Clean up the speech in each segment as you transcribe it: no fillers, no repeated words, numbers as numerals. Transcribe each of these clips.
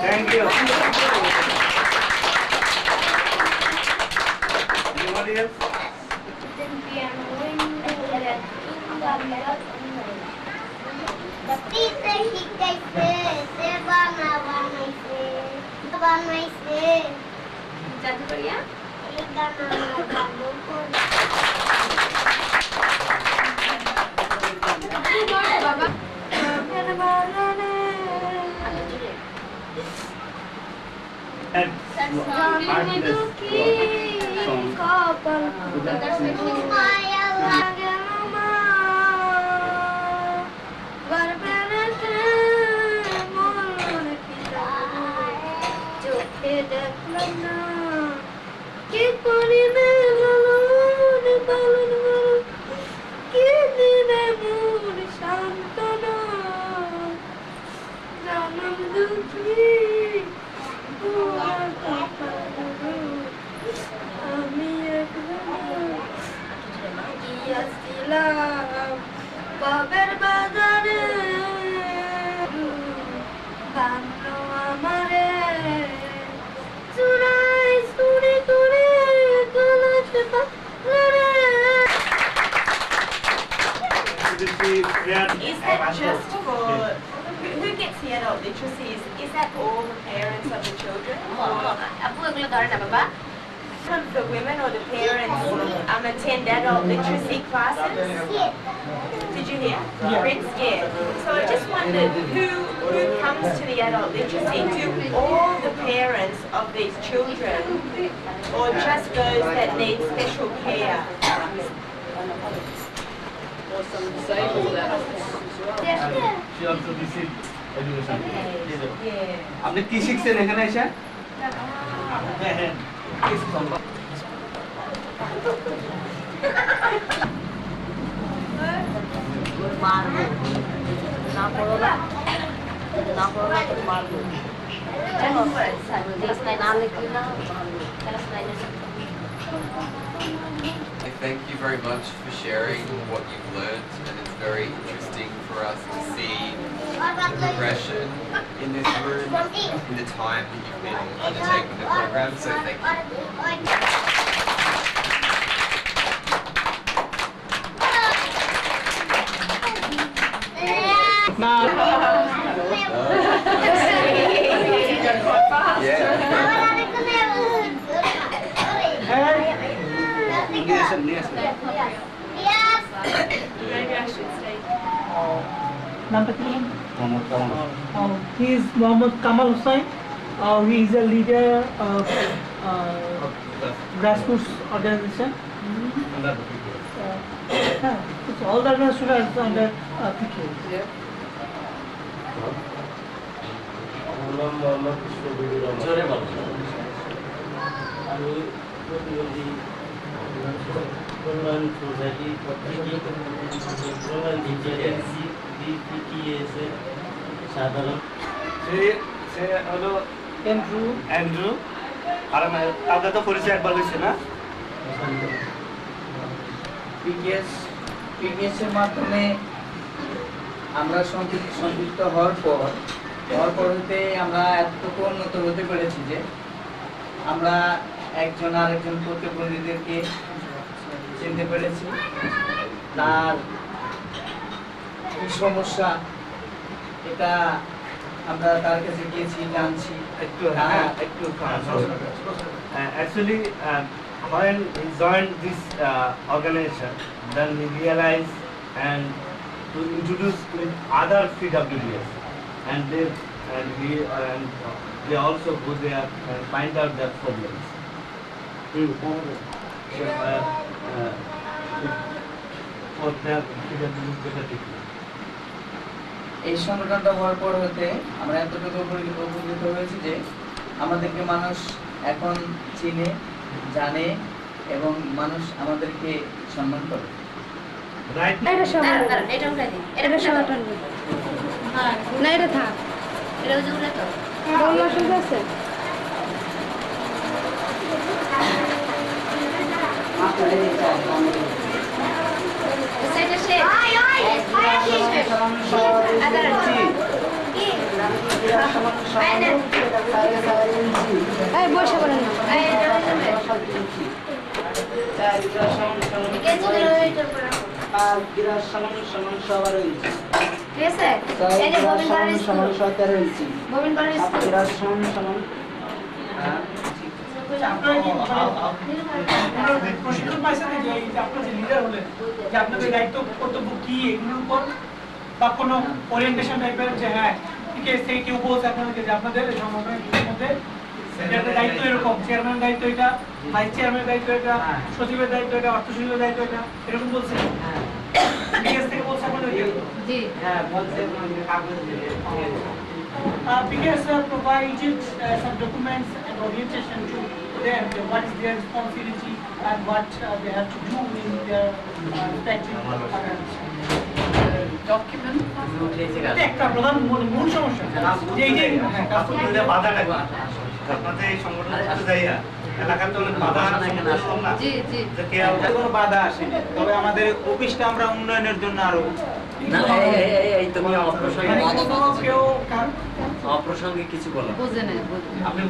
Thank you. Anybody else? The teacher শিখাইছে সে বানাইছে জাদু করিয়া এই গানা জাদু করে বাবা And বাবের বাজারে বাংলো আমারে চুরাই চুরি করে গলাতে পারে Is that just for who gets the adult literacy? Is that all the parents of the children? আপু এগুলো ধরে না বাবা The women or the parents attend adult literacy classes? Did you hear? Prince? Yeah. So I just wondered who comes to the adult literacy? Do all the parents of these children or just those that need special care? Or some disabled adults as well. she also received education. Yeah. আপনি কি শিখছেন এখানে এসে? Thank you very much for sharing what you've learned, and it's very interesting for us to see the progression in this room in the time that you've been undertaking the program, so thank you. Maybe I should stay. নামটা কি বলুন? He is Mohammad Kamal Hussain. He is a leader of grassroots organization. It's all the organization is under PK. আমি প্রতিবন্ধী কল্যাণ society কল্যাণ বিপিটিএস সাধারণ সে হলো Andrew আর তাদের তো পরিচয় একবার হয়েছে না? পিটিএস এর মাধ্যমে আমরা সংযুক্ত হওয়ার পর হতে আমরা এতটুকু উন্নত হতে পেরেছি যে আমরা একজন আরেকজন প্রতিবন্ধীদেরকে চিনতে পেরেছি, তার কি সমস্যা এটা আমরা তার কাছে গিয়েছি, জানছি একটু actually when he joined this organization, then he realized and to introduce with other PWDs, and they also go there and find out their problems. For their PWDs better treatment. এই সংগঠনটা হওয়ার পর হতে আমরা এতটুকু উপকৃত হয়েছি যে আমাদেরকে মানুষ এখন চিনে, জানে এবং মানুষ আমাদেরকে সম্মান করে। Right? এটা সমাধান এটা উঠাই দিন এটা সমাধান না এটা থাক এটা ওই যে উঠে তো বল ওষুধ আছে সেটা সে আই আই আই এই বসে পড়েন না। ঠিক আছে? এই যে ববিন করার স্কুল। ববিন করার স্কুল। আপনারা কি প্রশিক্ষণ পাইছেন যে এই যে আপনারা যে লিডার হলেন, যে আপনাদের দায়িত্ব কর্তব্য কি এগুলোর উপর, বা কোনো ওরিয়েন্টেশন টাইপের যে হ্যাঁ ঠিক আছে কেউ বলছে আপনাদেরকে যে আপনাদের এই সংগঠনের মধ্যে এটার দায়িত্ব এরকম, চেয়ারম্যানের দায়িত্ব এটা, ভাইস চেয়ারম্যানের দায়িত্ব এটা, সচিবের দায়িত্ব এটা, অর্থ সচিবের দায়িত্ব এটা, এরকম বলছে বিএস থেকে বলছে আপনাদেরকে? জি। হ্যাঁ বলছে কাগজ দিলে BKS provided some documents and orientation to them, what is their responsibility and what they have to do in their respective organization. Document. এটা একটা প্রধান মূল সমস্যা যে এই যে হ্যাঁ, কাজ করতে আপনাদের বাধা লাগবে আপনাদের এই সংগঠন করতে যাইয়া এলাকার তো অনেক বাধা আসে না জি জি। যে কেউ কোনো বাধা আসেনি, তবে আমাদের অফিসটা আমরা উন্নয়নের জন্য আরো এই তুমি কেউ কার অপ্রাসঙ্গিক কিছু বলো। বুঝে নেই বুঝে। আপনি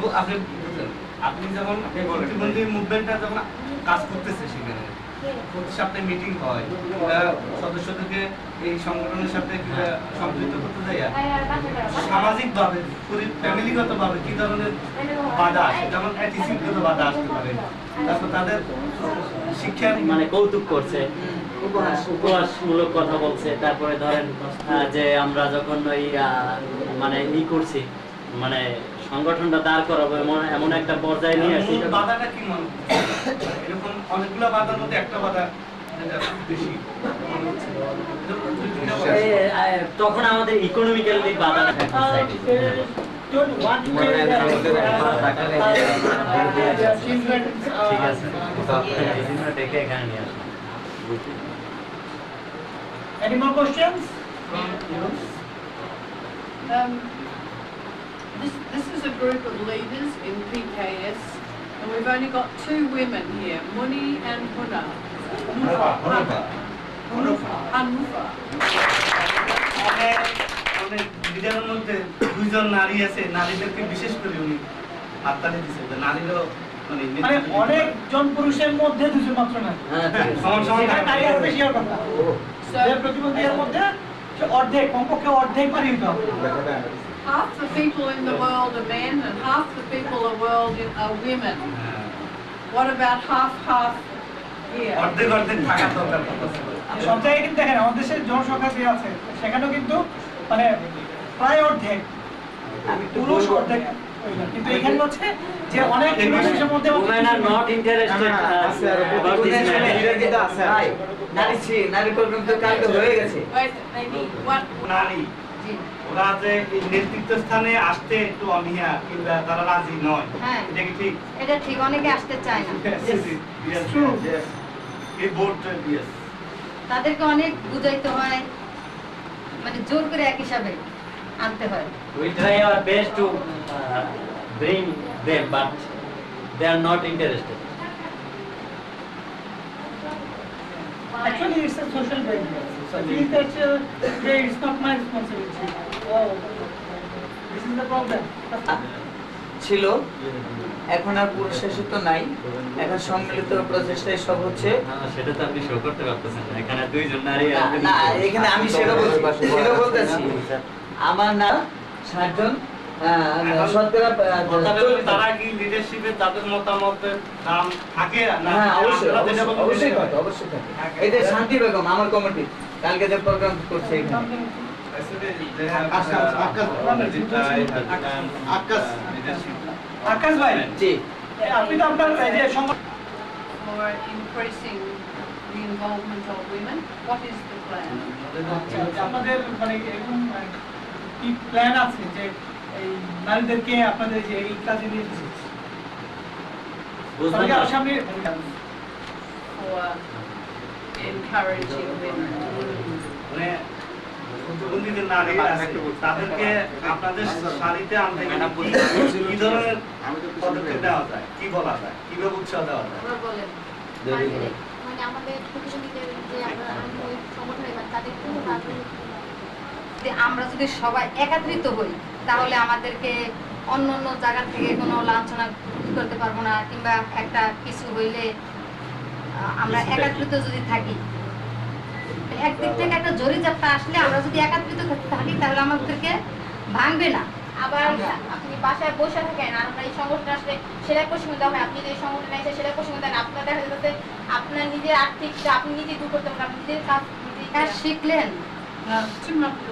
আপনি যখন প্রতিবন্ধী মুভমেন্টটা যখন কাজ করতেছে সেখানে প্রতি সপ্তাহে মিটিং হয় কিংবা সদস্যদেরকে এই সংগঠনের সাথে কিংবা সম্পৃক্ত করতে যাইয়া সামাজিকভাবে ফ্যামিলিগতভাবে কি ধরনের বাধা আসে, যেমন অ্যাটিটিউডগত বাধা আসতে পারে, তারপর তাদের শিক্ষার মানে কৌতুক করছে, উপহাসমূলক কথা বলছে, তারপরে ধরেন যে আমরা যখন ওই মানে করছি মানে সংগঠনটা দাঁড় করাবো এমন একটা পর্যায়ে নিয়ে আসি। বাধাটা কি মনে হচ্ছে? এরকম অনেকগুলো বাধার মধ্যে একটা বাধা যেটা বেশি মনে হচ্ছে। তখন আমাদের ইকোনমিক্যাল দিক বাধা don't want to ঠিক আছে, এই জন্য ডেকে এখানে নিয়ে আসলাম। Any more questions? This is a group of leaders in PKS, and we've only got 2 women here, Muni and Huna. Hanufa. অনেক লিডারের মধ্যে 2 জন নারী আছে, নারীদেরকে বিশেষ করে উনি হাততালি দিচ্ছে যে নারীরও মানে অনেক জন পুরুষের মধ্যে 2 জন মাত্র না, সমান সমান নারী আরো বেশি হওয়ার কথা। প্রতিবন্ধীদের মধ্যে অর্ধেক, কমপক্ষে অর্ধেক পারি হতে হবে। Half the people in the world are men, and half the people in the world are women. What about half here? অর্ধেক অর্ধেক থাকা দরকার। সব জায়গায় কিন্তু দেখেন আমাদের দেশের জনসংখ্যা যে আছে সেখানেও কিন্তু মানে প্রায় অর্ধেক পুরুষ অর্ধেক, কিন্তু এখানে হচ্ছে যে অনেক পুরুষের মধ্যে women are not interested about this matter. নারী প্রোগ্রাম তো কালকে হয়ে গেছে। Wait, maybe what? নারী ওরা যে এই নেতৃত্ব স্থানে আসতে একটু অনীহা কিংবা তারা রাজি নয়, হ্যাঁ। এটা কি ঠিক? এটা ঠিক, অনেকে আসতে চায় না। এই বোর্ড ইয়েস তাদেরকে অনেক বুঝাইতে হয়, মানে জোর করে এক হিসাবে আনতে হয়। We try our best to bring them, but they are not interested. Actually, it's a social behavior. So I feel that okay, it's not my responsibility. Oh, this is the problem. ছিল, এখন আর পুরুষ শাসিত নাই, এখন সম্মিলিত প্রচেষ্টায় সব হচ্ছে। সেটা তো আপনি শো করতে পারতেছেন না, এখানে 2 জন নারী না, এখানে আমি সেটা বলতেছি। আমার না 60 জন শতকরা তারা কি লিডারশিপে তাদের মতামতের নাম থাকে না? হ্যাঁ, অবশ্যই থাকে। এটা শান্তি বেগম আমার কমিটি কালকে যে প্রোগ্রাম করছে এখানে। আকাশ ভাই, জি, আপনি তো আপনার এই যে For increasing the involvement of women, what is the plan? আপনাদের মানে এরকম কি প্ল্যান আছে যে এই নারীদেরকে আপনাদের যে এই কাজে নিয়ে যেতে? বুঝলেন না? সামনে For encouraging women. মানে প্রতিবন্ধীদের নারী আছে, তাদেরকে আপনাদের সারিতে আনতে গেলে কি ধরনের পদক্ষেপ নেওয়া যায়, কি বলা যায়, কিভাবে উৎসাহ দেওয়া যায়? ওরা বলেন মানে আমাদের প্রতিযোগীদের যে আমরা সংগঠনে তাদের কোনো যে আমরা যদি সবাই একত্রিত হই তাহলে আমাদেরকে অন্য অন্য জায়গা থেকে কোনো লাঞ্ছনা করতে পারবো না, কিংবা একটা কিছু হইলে আমরা একাত্রিত যদি থাকি, একদিক থেকে একটা জরি যাত্রা আসলে আমরা যদি একাত্রিত থাকি তাহলে আমাদেরকে ভাঙবে না। আবার আপনি বাসায় বসে থাকেন আর আমরা এই সংগঠনে আসলে সেলাই প্রশিক্ষণ দেওয়া হয়, আপনি যদি এই সংগঠনে এসে সেলাই প্রশিক্ষণ দেন, আপনার দেখা যাচ্ছে আপনার নিজের আর্থিক আপনি নিজেই দূর করতে পারেন, আপনি নিজের কাজ নিজেই কাজ শিখলেন।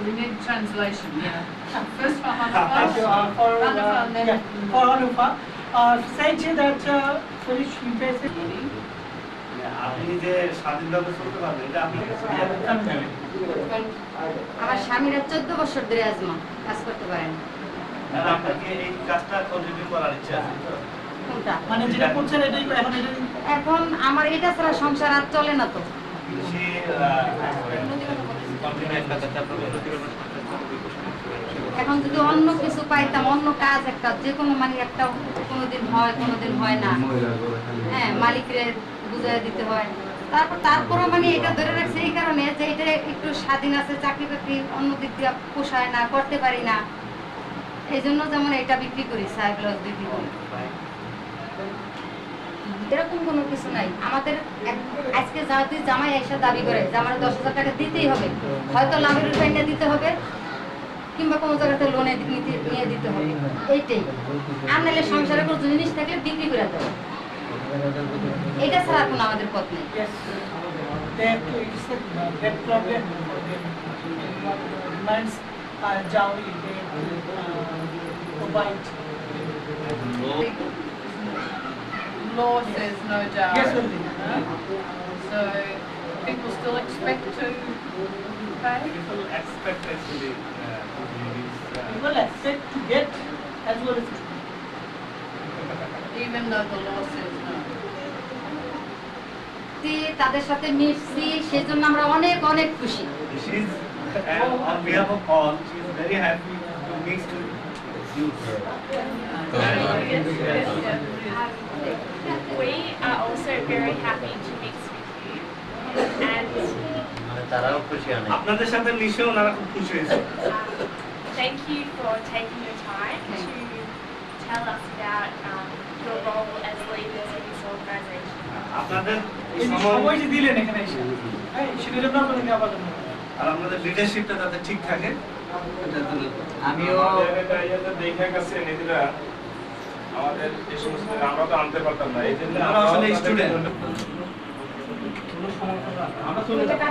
We need translation, yeah. First for Thank you, Hanifa. for Hanifa and then for Hanufa. Said that very basic. আপনি যে স্বাধীনভাবে চলতে পারবেন এটা আপনার কাছে আমার স্বামীরা 14 বছর ধরে আজমা কাজ করতে পারেন। আর আপনাকে এই কাজটা কন্টিনিউ করার ইচ্ছা আছে তো? কোনটা? মানে যেটা করছেন এটাই এখন এটা এখন আমার এটা ছাড়া সংসার আর চলে না তো। সে এখন যদি অন্য কিছু পাইতাম, অন্য কাজ একটা যে কোনো মানে একটা কোনোদিন হয় কোনোদিন হয় না, হ্যাঁ মালিকের বুঝাই দিতে হয়, তারপরও মানে এটা ধরে রাখছে এই কারণে যে এটা একটু স্বাধীন আছে, চাকরি বাকরি অন্য দিক দিয়ে পোষায় না, করতে পারি না, এই জন্য যেমন এটা বিক্রি করি, সাইড লস বিক্রি করি। এরকম কোনো কিছু নাই আমাদের। আজকে যদি জামাই এসে দাবি করে যে আমার 10,000 টাকা দিতেই হবে, হয়তো লাভের রূপে নিয়ে দিতে হবে কিংবা কোনো জায়গাতে লোনে নিয়ে দিতে হবে, এইটাই। আর নাহলে সংসারে কোনো জিনিস থাকলে বিক্রি করে দেবে, এটা ছাড়া কোনো আমাদের পথ নেই। yes, they have to accept that problem. Demands Jawi, they provide. law says no dowry. Yes, only. So people still expect to pay? people expect actually People accept to get as well as to. Even though the law says no. তাদের সাথে মিশছি, সেজন্য আমরা অনেক অনেক খুশি। she's on behalf of all she is very happy to mix with you. We are also very happy to mix with you, and মানে তারাও খুশি অনেক। আপনাদের সাথে মিশে ওনারা খুব খুশি হয়েছে। thank you for taking your time to tell us about your role as leaders in this organisation. আপনাদের এই সময় যে দিলেন এখানে এসে, হ্যাঁ সেটার জন্য আপনাদেরকে আবার ধন্যবাদ। আর আমাদের লিডারশিপটা যাতে ঠিক থাকে এটার জন্য আমিও দেখে গেছে নিজেরা আমাদের এই সমস্ত আমরা তো আনতে পারতাম না, এই জন্য আমরা আসলে স্টুডেন্ট। আমরা চলে যাব।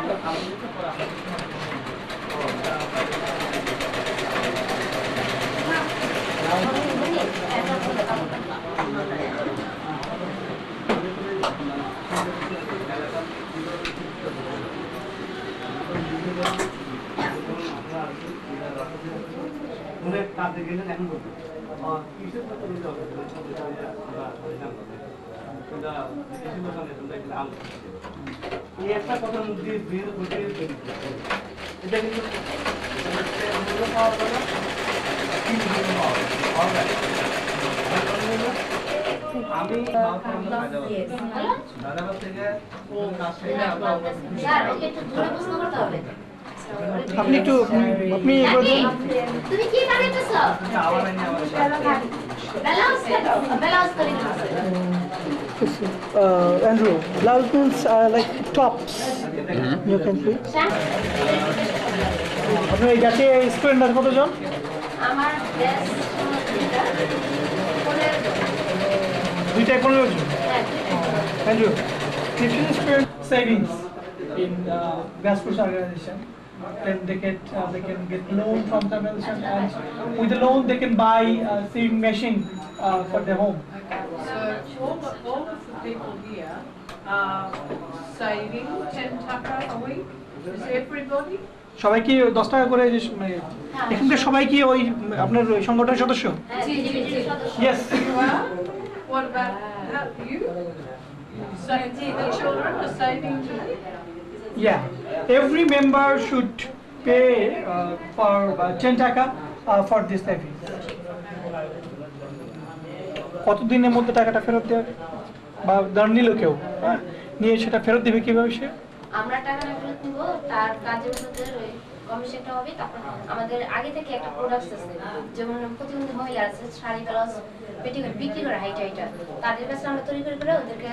মানে কাজে গেলে এখন বলবো কিসের কথা বলতে হবে এই একটা কথার মধ্যে বিয়ের ঘটে এটা কিন্তু আমি দাদাবাদ থেকে স্যার ওকে একটু ধরে প্রশ্ন করতে হবে। আপনি একটু আপনি তুমি কি বানাইতেছো? আবার আনি আবার ব্লাউজ করে Andrew, blouse means like tops. In your country. আপনার এই জাতীয় স্টুডেন্ট আছে কতজন? আমার ড্রেস দুইটাই 15 জন। Andrew, if you spend savings in grassroots organization, then they can get loan from the organization, and with the loan they can buy a sewing machine for their home. So all of the people here are saving 10 taka a week. Is everybody? সবাই কি 10 টাকা করে মানে এখানকার সবাই কি ওই আপনার ওই সংগঠনের সদস্য? Yes. You are? What about you? So the children are saving too? Yeah, every member should pay for 10 taka for this saving. কতদিনের মধ্যে টাকাটা ফেরত দেবে বা ধর নিল কেউ, নিয়ে সেটা ফেরত দেবে কিভাবে সে? আমরা টাকা না ফেরত দিব তার কাজের মধ্যে কম বেশি একটা হবে। তারপর আমাদের আগে থেকে একটা প্রোডাক্টস আছে, যেমন প্রতিবন্ধী মহিলা আছে শাড়ি ব্লাউজ পেটিকোট বিক্রি করে হাইটা তাদের কাছে আমরা তৈরি করে ওদেরকে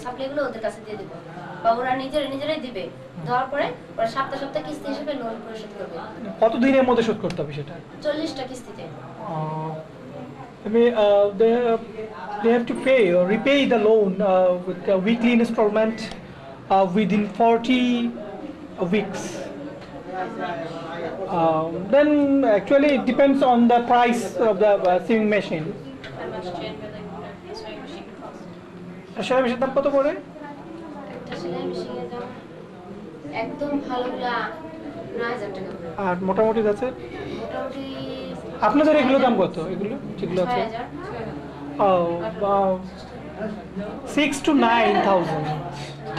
সাপ্লাইগুলো ওদের কাছে দিয়ে দেবো, বা ওরা নিজেরাই দিবে। দেওয়ার পরে ওরা সপ্তাহে কিস্তি হিসেবে লোন পরিশোধ করবে। কত দিনের মধ্যে শোধ করতে হবে সেটা? 40টা কিস্তিতে। I mean, they have to pay or repay the loan with a weekly installment within 40 weeks. Then actually it depends on the price of the sewing machine. How much generally a sewing machine costs? সেলাই মেশিনের দাম কত পড়ে? একটা সেলাই মেশিনের দাম একদম ভালোগুলা 9000 টাকা। আর মোটামুটি আছে মোটামুটি আপনাদের এগুলো দাম কত? এগুলো যেগুলো আছে 6 to 9,000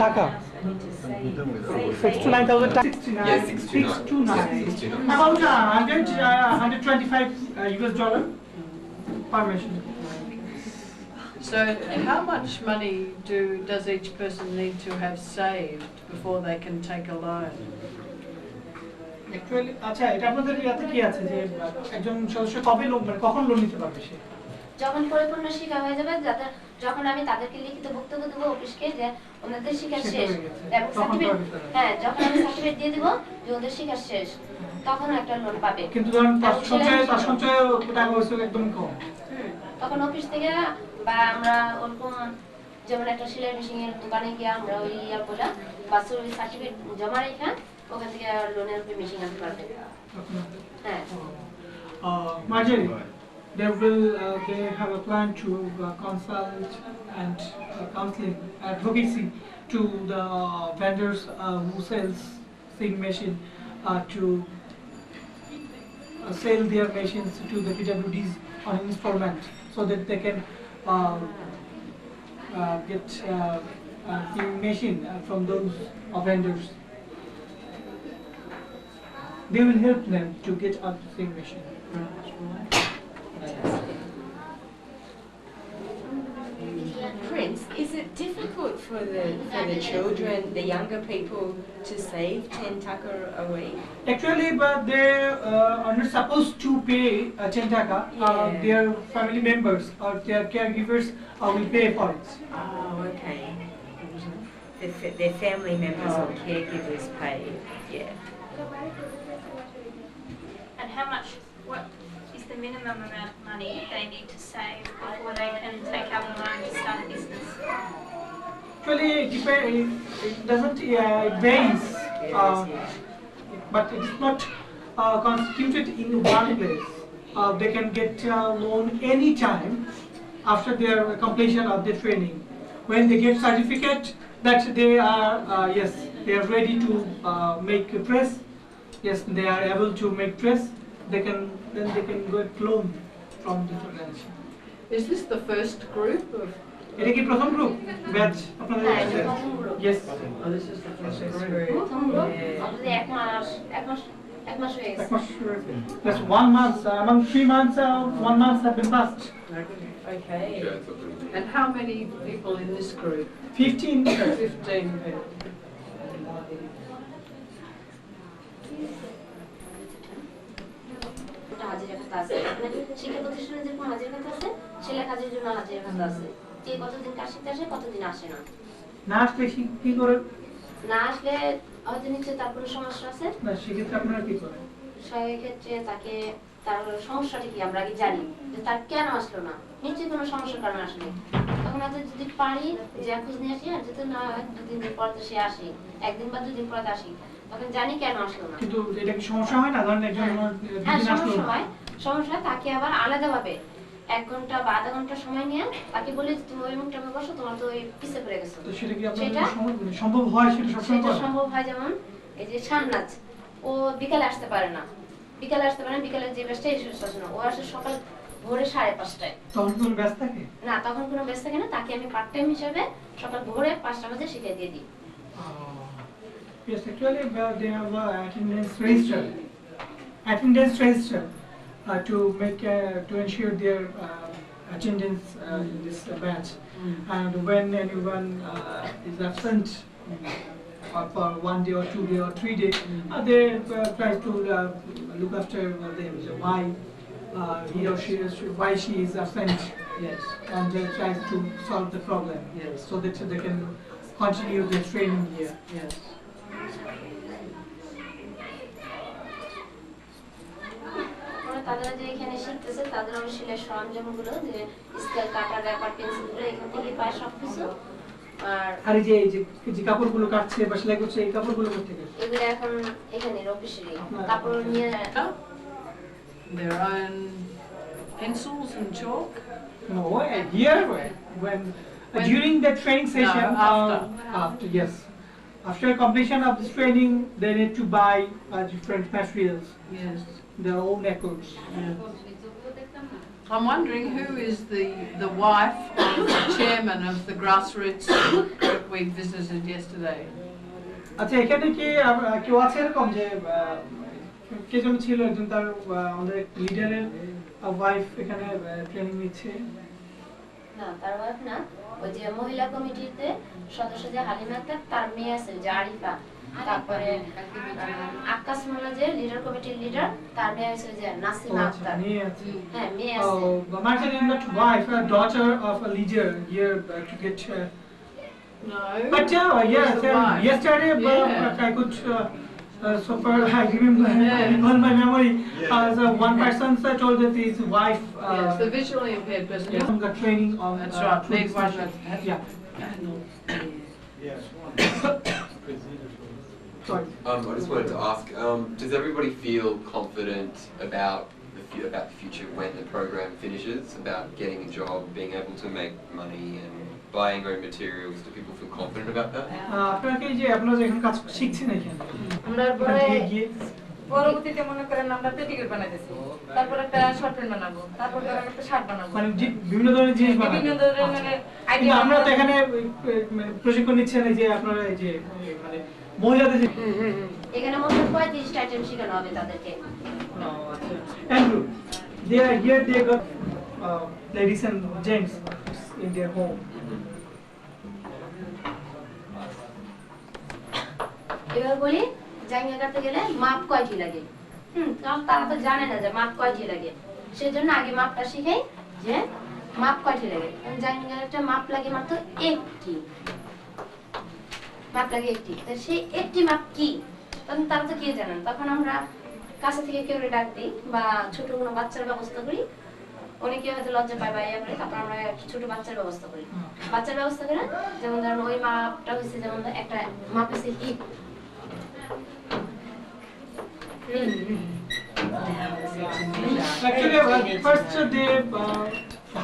টাকা। 6 to 9,000 টাকা। 6 to 9. About 125 US dollar per machine. So how much money does each person need to have saved before they can take a loan? Actually, আচ্ছা এটা আপনাদের ইয়াতে কি আছে যে একজন সদস্য কবে লোন মানে কখন লোন নিতে পারবে সে? যখন পরিপূর্ণ শিক্ষা হয়ে যাবে, যখন আমি তাদেরকে লিখিত বক্তব্য দেবো অফিসকে যে ওনাদের শিক্ষা শেষ, এবং সার্টিফিকেট, হ্যাঁ যখন আমি সার্টিফিকেট দিয়ে দিব যে ওদের শিক্ষা শেষ, তখন একটা লোন পাবে। কিন্তু ধরুন তার সঞ্চয় টাকা পয়সা একদম কম, তখন অফিস থেকে বা আমরা ওরকম যেমন একটা সেলাই মেশিনের দোকানে গিয়ে আমরা ওই বলা বা সার্টিফিকেট জমা রেখে ওখান থেকে লোনের উপরে মেশিন আনতে পারবে। হ্যাঁ। Marjorie, they have a plan to consult and counseling advocacy to the vendors who sells sewing machine to sell their machines to the PWDs on installment so that they can get a sewing machine from those vendors. They will help them to get a sewing machine. Prince, is it difficult for the children, the younger people, to save 10 taka a week? Actually, but they are not supposed to pay 10 taka. Their family members or their caregivers will pay for it. Oh, okay. Their family members or caregivers pay. Yeah. And how much, what is the minimum amount of money they need to save before they can take out a loan to start a business? Actually, it doesn't, it varies, but it is not constituted in one place. They can get a loan anytime after their completion of the training. When they get certificate that they are, yes, they are ready to make a dress, yes, they are able to make dress, then they can get loan from this organization. Is this the first group of? এটা কি প্রথম group batch আপনাদের? Yes. Oh, this is the first group. আমাদের এক মাস হয়ে গেছে। That's 1 month. Among 3 months, 1 month have been passed. Okay. And how many people in this group? 15. 15 people. হাজিরা খাতা আছে, শিক্ষা প্রতিষ্ঠানে যেরকম হাজিরা খাতা আছে, সেলাই কাজের জন্য হাজিরা খাতা আছে। কে কতদিন কাজ শিখতে আসে, কতদিন আসে না। না আসলে কি করে? না আসলে হয়তো নিশ্চয় তার কোনো সমস্যা আছে। না সেক্ষেত্রে আপনারা কি করেন? সেই ক্ষেত্রে তাকে তার সমস্যাটা কি আমরা আগে জানি যে তার কেন আসলো না, নিশ্চয়ই কোনো সমস্যার কারণে আসলে। তখন হয়তো যদি পারি যে খোঁজ নিয়ে আসি, আর যদি না হয় 2 দিন পর তো সে আসি, 1 দিন বা 2 দিন পর আসি, তখন জানি কেন আসলো না। কিন্তু এটা কি সমস্যা হয় না? ধরেন একজন সমস্যা তাকে আবার আলাদাভাবে 1 ঘন্টা বা আধা ঘন্টা সময় নিয়ে তাকে বলি তুমি ওই মুখটা বসো, তোমার তো ওই পিছে পড়ে গেছো। তো সেটা কি আপনাদের সম্ভব হয়? সেটা সবসময় সম্ভব হয়। যেমন এই যে শাহনাজ, ও বিকালে আসতে পারে না, বিকালে যে ব্যস্ত আসে না, ও আসে সকাল ভোরে 5:30টায়। তখন কোনো ব্যস্ত থাকে না, তখন কোনো ব্যস্ত থাকে না, তাকে আমি পার্ট টাইম হিসেবে সকাল ভোরে 5টা বাজে শিখিয়ে দিয়ে দিই। Yes, actually they have attendance register to ensure their attendance in this batch. And when anyone is absent, for 1 day or 2 day or 3 days. They try to look after why he or she is why she is absent. Yes, and they try to solve the problem. Yes, so that they can continue their training here. Yes. তারা যে এখানে শিখতেছে তাদের সেলাই সরঞ্জামগুলো যে scale কাটার wrapper পেন্সিলগুলো এখান থেকে পায় সবকিছু আর এই যে কাপড়গুলো কাটছে বা সেলাই করছে এই কাপড়গুলো কোথা থেকে এগুলো এখন এখানে অফিসে কাপড় নিয়ে their own pencils and chalk. No, here when during the training session after yes. After completion of this training, they need to buy different materials. Yes. Their own records. I'm wondering who is the wife of the chairman of the grassroots that we visited yesterday. আচ্ছা এখানে কি কেউ আছে এরকম যে কে যেন ছিল একজন তার আমাদের লিডারের ওয়াইফ এখানে ট্রেনিং নিচ্ছে না তার ওয়াইফ না ওই যে মহিলা কমিটিতে সদস্য যে হালিমা আক্তার তার মেয়ে আছে যে আরিফা তারপরে আকাশ মোল্লা যে লিডার কমিটির লিডার তার মেয়ে আছে যে নাসিমা আক্তার হ্যাঁ মেয়ে আছে Martin is not wife, a daughter of a leader here to get No. But yes, yesterday I could so far I remember on my memory as one person told that his wife Yes, the visually impaired person. got training on That's right, big one. Yeah. Sorry. I just wanted to ask, does everybody feel confident about the future when the program finishes, about getting a job, being able to make money and buying own materials? Do people feel confident about that? আপনারা কি যে আপনারা যখন কাজ শিখছেন এখানে আমরা পরবর্তীতে মনে করেন আমরা পেটিকোট বানাইতেছি তারপর একটা শর্ট প্যান্ট বানাবো তারপর ধরেন একটা শার্ট বানাবো মানে বিভিন্ন ধরনের জিনিস বানাবো বিভিন্ন ধরনের মানে আইডিয়া আমরা তো এখানে প্রশিক্ষণ নিচ্ছেন এই যে আপনারা এই যে মানে মহিলাদের যে এখানে মোট 35টা আইটেম শেখানো হবে তাদেরকে Andrew, they are here. They got ladies and gents in their home. এবার বলি জাঙ্গিয়া কাটতে গেলে মাপ কয়টি লাগে কারণ তারা তো জানে না যে মাপ কয়টি লাগে সেজন্য আগে মাপটা শিখাই যে মাপ কয়টি লাগে জাঙ্গিয়ার একটা মাপ লাগে মাত্র একটি মাপ লাগে একটি তো সেই একটি মাপ কি তখন তারা তো কি জানেন তখন আমরা কাছে থেকে কেউ ডাক দিই বা ছোট কোনো বাচ্চার ব্যবস্থা করি অনেকে হয়তো লজ্জা পায় বা ইয়া করে তারপর আমরা ছোট বাচ্চার ব্যবস্থা করি বাচ্চার ব্যবস্থা করে যেমন ধরেন ওই মাপটা হচ্ছে যেমন একটা মাপ হচ্ছে heap Actually, first they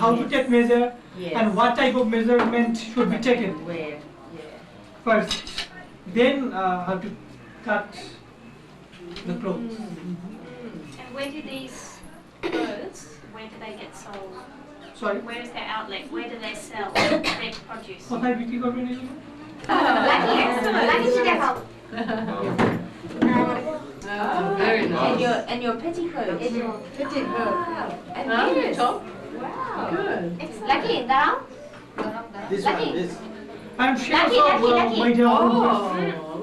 how to take measure and what type of measurement should be taken. First, then how to cut the clothes. And where do these clothes, where do they get sold? Sorry? Where is their outlet? Where do they sell their produce? কোথায় বিক্রি করবেন এগুলো? Lucky, excellent. Lucky to get help. Very nice. And your petticoat. Petticoat. And Huh? yours. Top? Wow. Good. Lucky, down. This Lucky. one, this. I'm sure Lucky, so lucky, lucky. my dear. Oh,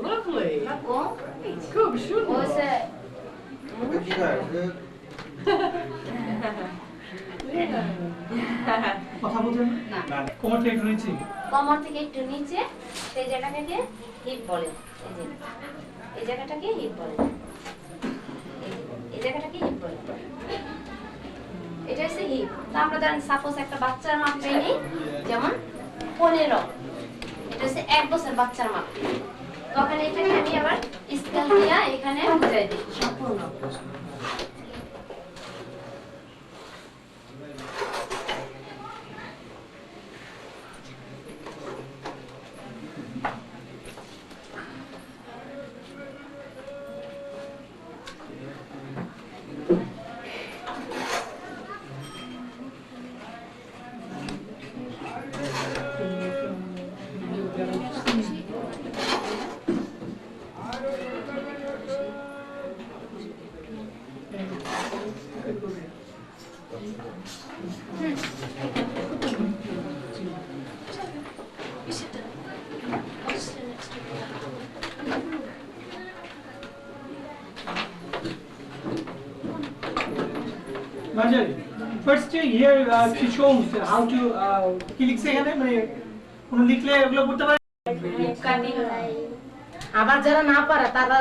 lovely. Oh, Good, shouldn't what was it? কথা বলছেন না কোমরটা একটু নিচে কোমর থেকে একটু নিচে সেই জায়গাটাকে হিপ বলে এই জায়গাটাকে হিপ বলে এই জায়গাটাকে হিপ বলে এটা হচ্ছে হিপ তো আমরা ধরেন সাপোজ একটা বাচ্চার মাপ নেই যেমন 15 এটা হচ্ছে 1 বছর বাচ্চার মাপ তখন এটাকে আমি আবার স্কেল দিয়ে এখানে বুঝাই দিই সম্পূর্ণ Marjorie, first here she shows how to কি লিখছে এখানে মানে কোন লিখলে এগুলো করতে পারে আবার যারা না পারে তারা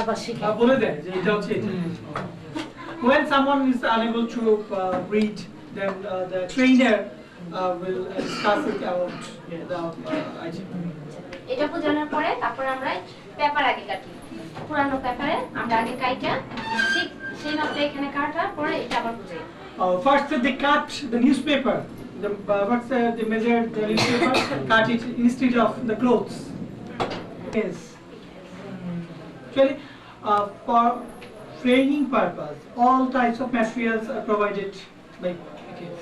আবার শিখে বলে দেয় যে এটা হচ্ছে when someone is unable to read then the trainer will discuss it about the item. এটা বোঝানোর পরে তারপরে আমরা পেপার আগে কাটি পুরানো পেপারে আমরা আগে কাইটা ঠিক সেই মাপটা এখানে কাটার পরে এটা আবার বুঝাই First they cut the newspaper. They measure the newspaper, cut it instead of the clothes. Yes. Actually, for training purpose, all types of materials are provided by kids.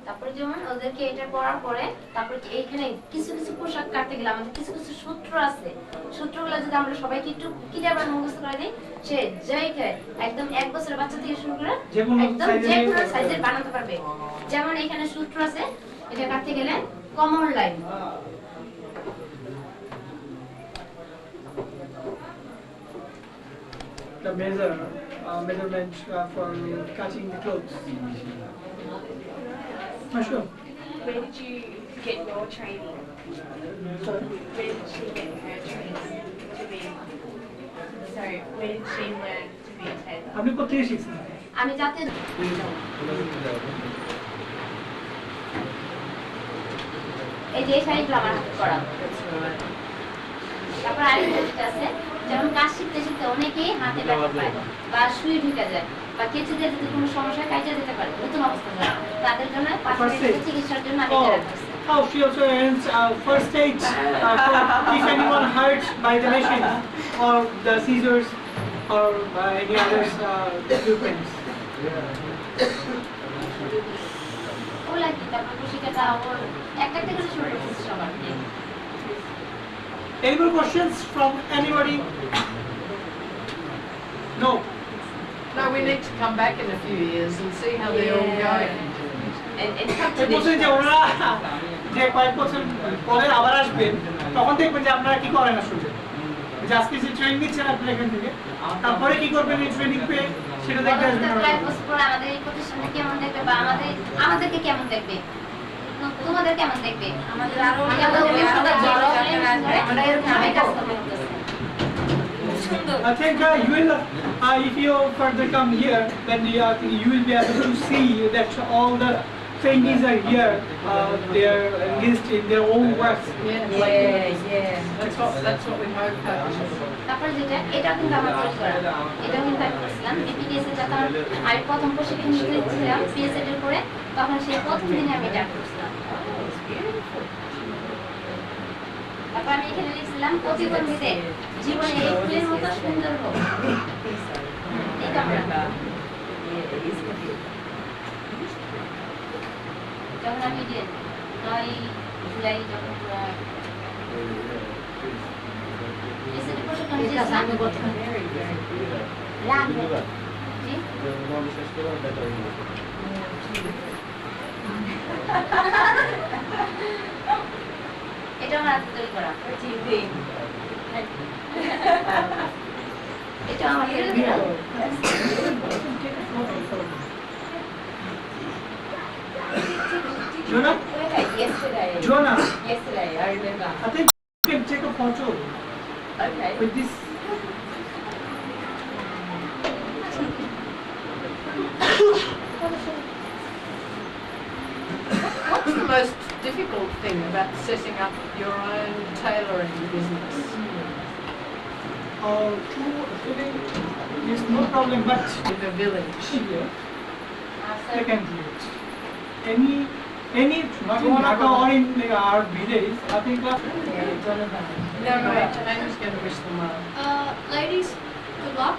তারপরে যেমন ওদেরকে এটা পড়ার পরে তারপরে এইখানে কিছু কিছু পোশাক কাটতে গেলে আমাদের কিছু কিছু সূত্র আছে সূত্রগুলো যদি আমরা সবাইকে একটু ক্লিয়ার ভাবে মুখস্থ করে দিই সে জায়গায় একদম 1 বছরের বাচ্চা থেকে শুরু করে একদম যে কোনো সাইজের বানাতে পারবে যেমন এখানে সূত্র আছে এটা কাটতে গেলে common line The measurement for cutting the clothes. Sure. Where did you get your training? Sorry? Where did she get her training to be? Sorry, where did she learn to be a tailor? আপনি কোথায় শিখছেন? আমি যাতে এই যে শাড়িগুলো আমার হাতে করা তারপর আরেকটা আছে যেমন কাজ শিখতে শিখতে অনেকেই হাতে ব্যথা পায় বা সুই ঢুকে যায় বা কেঁচে দিয়ে যদি কোনো সমস্যা কাটে যেতে পারে নতুন অবস্থা যায় তাদের জন্য প্রাথমিক চিকিৎসার জন্য আমি এটা রাখছি Oh, she also earns first aid for if anyone hurt by the machine or the scissors or by any other equipments. OLA কি তারপর শিখাটা ওর একটা থেকে শুরু করতে সবার Any more questions from anybody? No. No, we need to come back in a few years and see how they're all going. And come to বলছেন যে ওরা যে কয়েক বছর পরে আবার আসবেন তখন দেখবেন যে আপনারা কি করেন আসলে যে আজকে যে ট্রেনিং নিচ্ছেন আপনারা এখান থেকে তারপরে কি করবেন এই ট্রেনিং পেয়ে সেটা দেখতে আসবেন কয়েক বছর পর আমাদের এই প্রতিষ্ঠানটা কেমন দেখবে বা আমাদেরকে কেমন দেখবে তোমাদের কেমন দেখবে আমাদের আরো I think you will, if you further come here, then you will be able to see that all the trainees are here. They are engaged in their own work. That's what we hope. তারপর যেটা এটা কিন্তু আমার তৈরি করা এটাও কিন্তু আমি করছিলাম বিপিডিএস এর যখন আমি প্রথম প্রশিক্ষণ নিয়েছিলাম পিএসএড এর পরে তখন সেই প্রথম দিনে আমি এটা করছিলাম তারপর আমি এখানে লিখছিলাম প্রতিবন্ধীদের জীবনে এই ফুলের মতো সুন্দর হোক এটা আমরা যখন আমি যে 9 জুলাই যখন পুরো পিএসএড প্রশিক্ষণ নিয়েছিলাম এটা আমার হাতে তৈরি করা এটা আমার তৈরি করা Jonah? Yesterday, I remember. I think you can take a photo Okay. with this. What's the most difficult thing about setting up your own tailoring business? Actually, is no problem, but in the village. Here, they can do it. Any not in Dhaka or in our village, I think. No, I'm just going to wish them well. Ladies, good luck.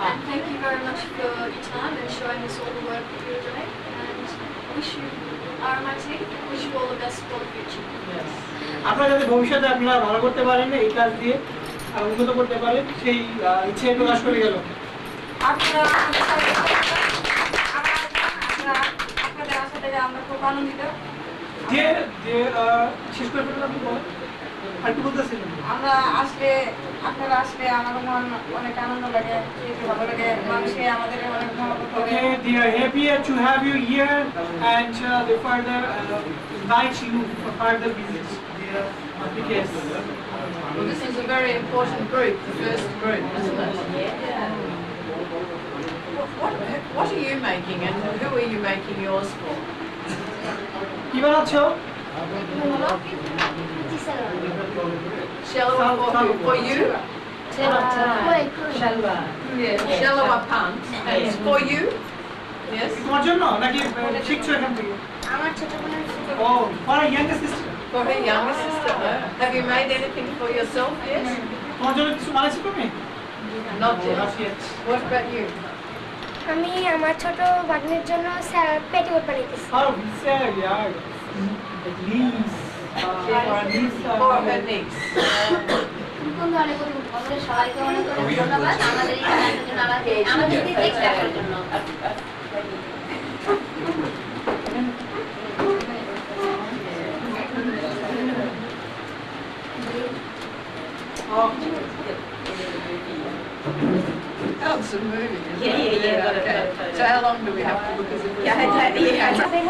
And thank you very much for your time and showing us all the work that you're doing. And wish you, RMIT, wish you all the best for the future. Yes. আপনারা যাতে ভবিষ্যতে আপনারা ভালো করতে পারেন এই কাজ দিয়ে আর উন্নত করতে পারেন সেই ইচ্ছে প্রকাশ করে গেল আপনাদের আশা থেকে আমরা খুব আনন্দিত যে যে শেষ করে ফেললাম আপনি বলেন আর কি বলতেছিলেন আমরা আসলে আপনারা আসলে আমার মন অনেক আনন্দ লাগে, ভালো লাগে, মানুষে আমাদের অনেক মহব্বত করে। Okay, they are happy to have you here and they further invite you for further visits. Yes. Well, this is a very important group, the first group, isn't it? Yeah. What are you making and who are you making yours for? কি বানাচ্ছো? Shalwa for you? Yeah, Shalwa pants. And it's for you? Yes. তোমার জন্য নাকি শিখছো এখান থেকে? আমার ছোট বোনের ও, for a younger sister. For her younger sister. Have you made anything for yourself yet? তোমার জন্য কিছু বানাইছো তুমি? Not yet. Not yet. What about you? আমি আমার ছোট ভাগ্নের জন্য পেটিকোট বানাইতেছি। Oh, sad, yeah. Niece. For her niece. কোন ধরনের প্রতিযোগিতা? আমাদের সবাইকে অনেক অনেক ধন্যবাদ আমাদের এই আয়োজনের জন্য আমাদের দেখতে আসার জন্য। Oh, it's a movie. Isn't Yeah. Okay. So how long do we have to look as if Yeah,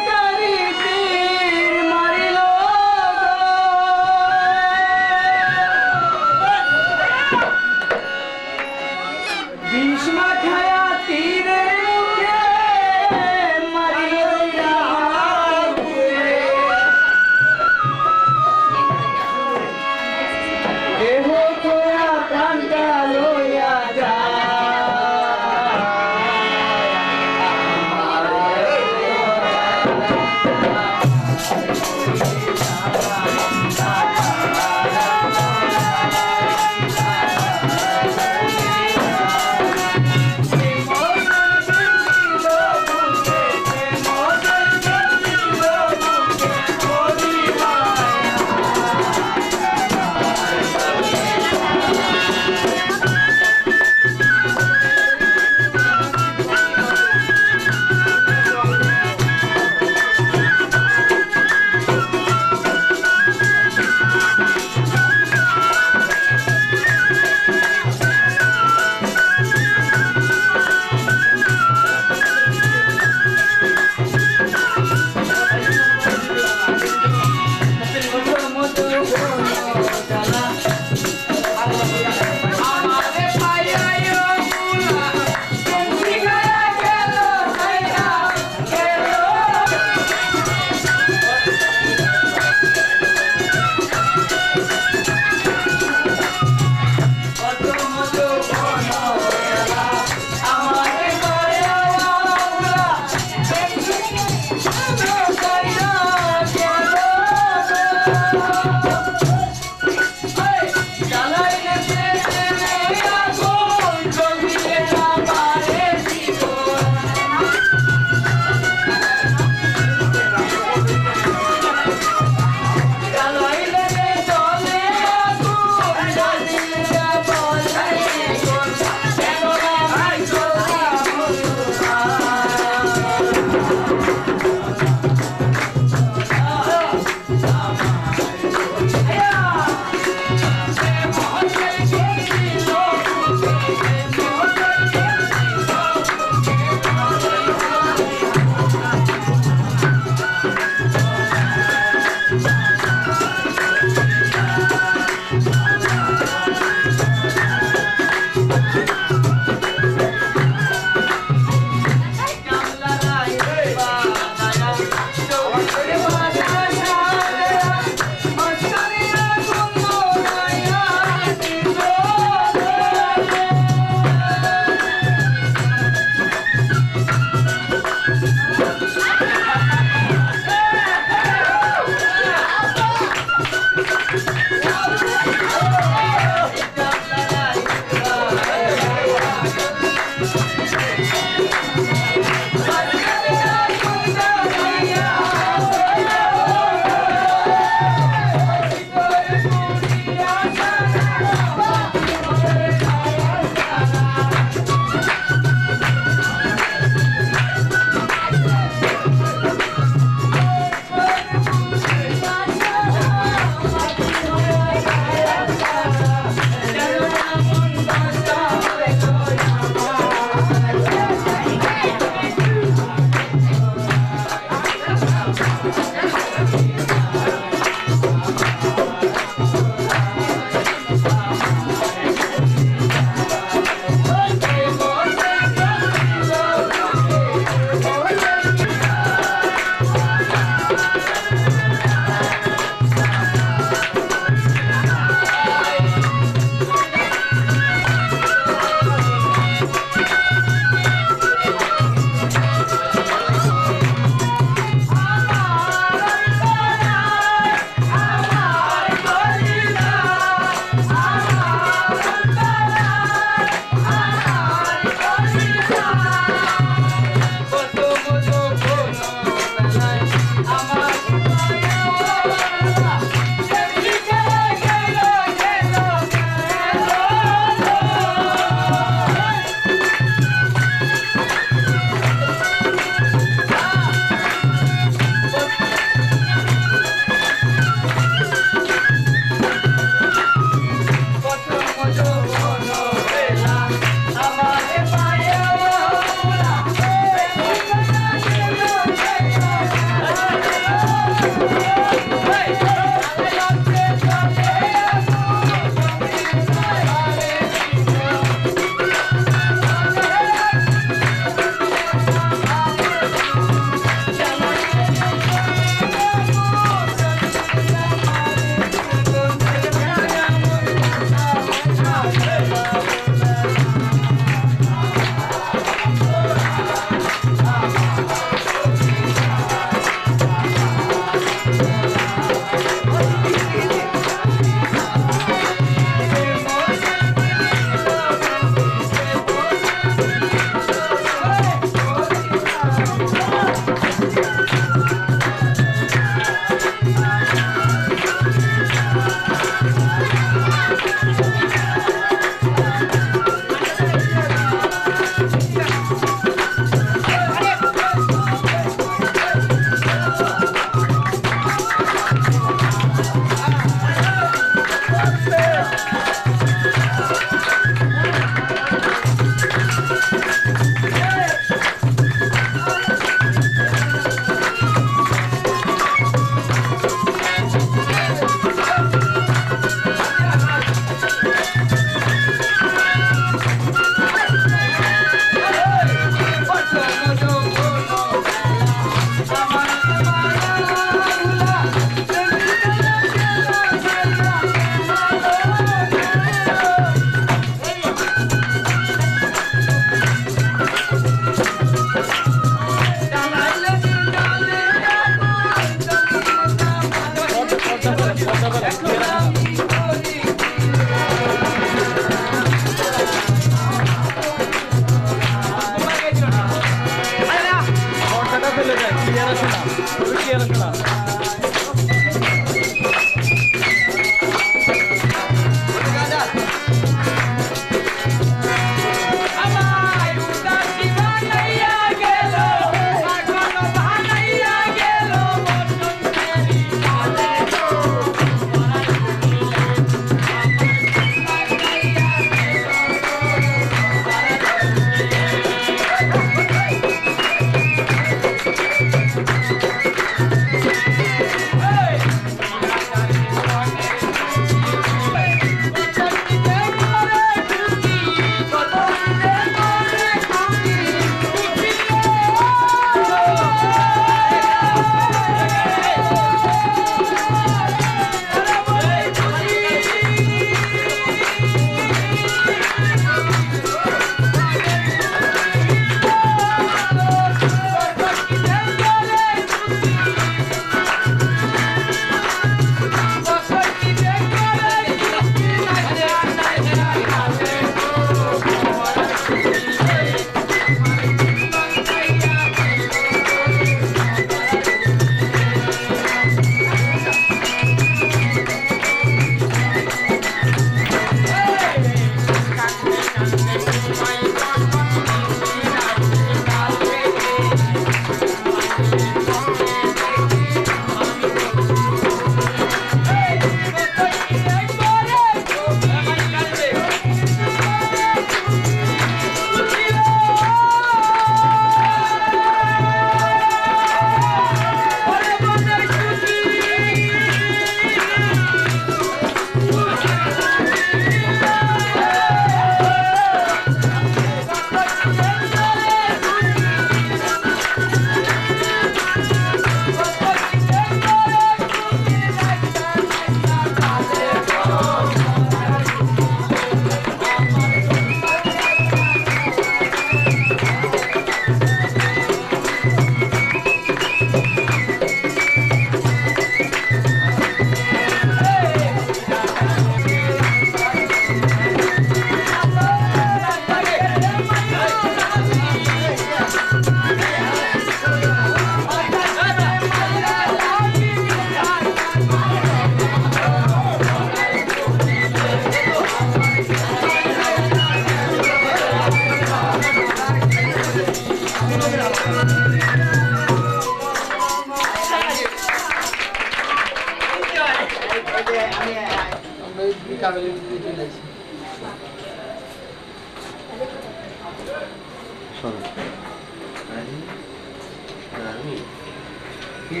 কি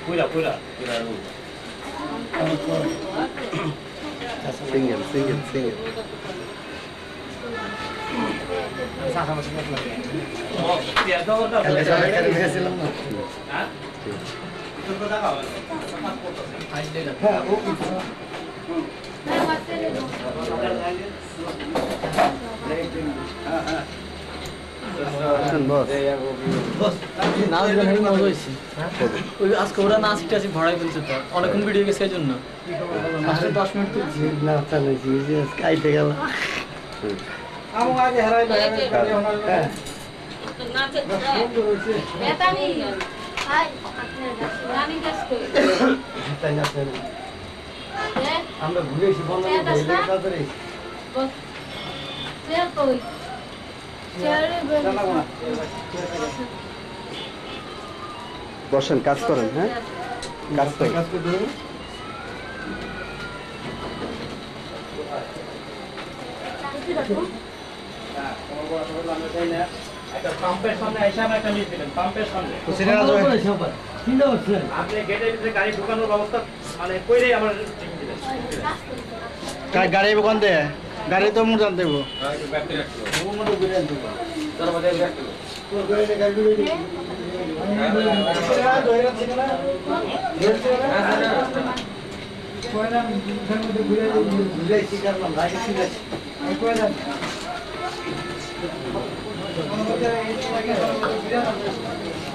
পুরা পুরা সিঙ্গেল সিঙ্গেল সিঙ্গেল আজকে ওরা নাচ টাচি ভরাই ফেলছে তো অনেকক্ষণ ভিডিও গেছে এই জন্য 10 মিনিট তুলছি খাইতে গেল আমরা ঘুরে এসে বসেন কাজ করেন হ্যাঁ কাজ করেন একটা পাম্পের সামনে হিসাব একটা লিখ দিলেন পাম্পের সামনে আপনি গেটের ভিতরে গাড়ি ঢোকানোর ব্যবস্থা মানে কইরেই আমার ঠিক দিলেন গাড়ি কোন দে গাড়ি তো মোর জান দেব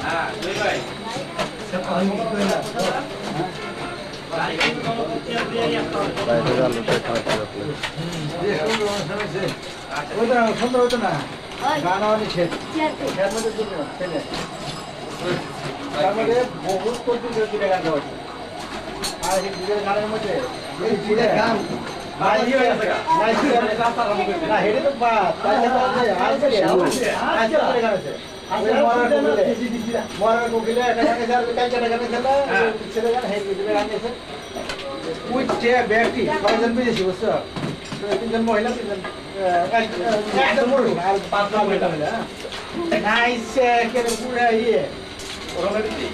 হ্যাঁ দুই ভাই সুন্দর হতো না গান অনেক তার মধ্যে বহুত কঠিন গান গাওয়া আর এই দুটো গানের মধ্যে এই দুটো গান না হেরে তো বাদ তাহলে তো আছে গান আছে মরার কোকিলে একটা গানে যার কালকে গানে খেলা ছেলে গান হেরে দুটো গান আছে ওই যে ব্যক্তি কয়জন পেয়েছি বুঝছো তিনজন মহিলা তিনজন একজন পুরুষ আর 5 জন মহিলা মিলে নাইস কে পুরো ইয়ে রোমান্টিক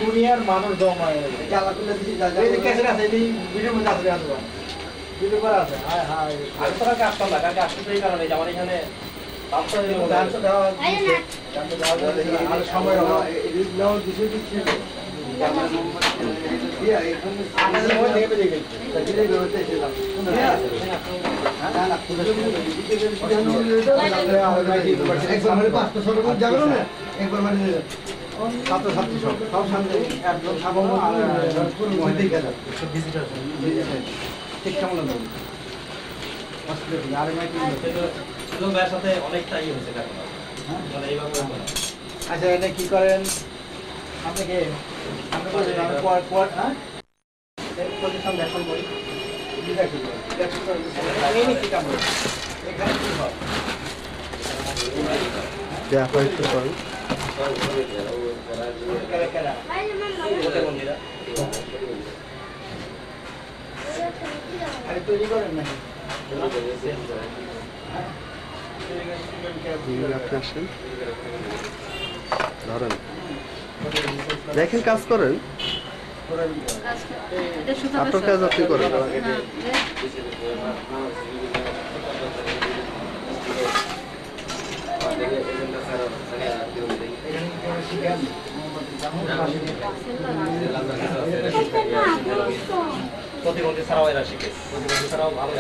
দুনিয়ার মানুষ জমায় ভিডিও মধ্যে আসবে আসবে ভিডিও করা আছে হায় হায় আমি তো কাজ করলাম কালকে আসতে এই কারণে আমার এখানে আর সময় ছাত্রছাত্রী সব সামনে একজন ঠিক কেমন সাথে অনেকটা ইয়ে হয়েছে মানে এইভাবে আচ্ছা এটা কি করেন আপনি কি আপনি বলছেন আমি পর হ্যাঁ পজিশন দেখুন বলি তৈরি করেন নাকি ধরেন দেখেন কাজ করেন আপনার কাজ আপনি করেন প্রতিবন্ধী ছাড়াও এরা শিখে প্রতিবন্ধী ছাড়াও ভালো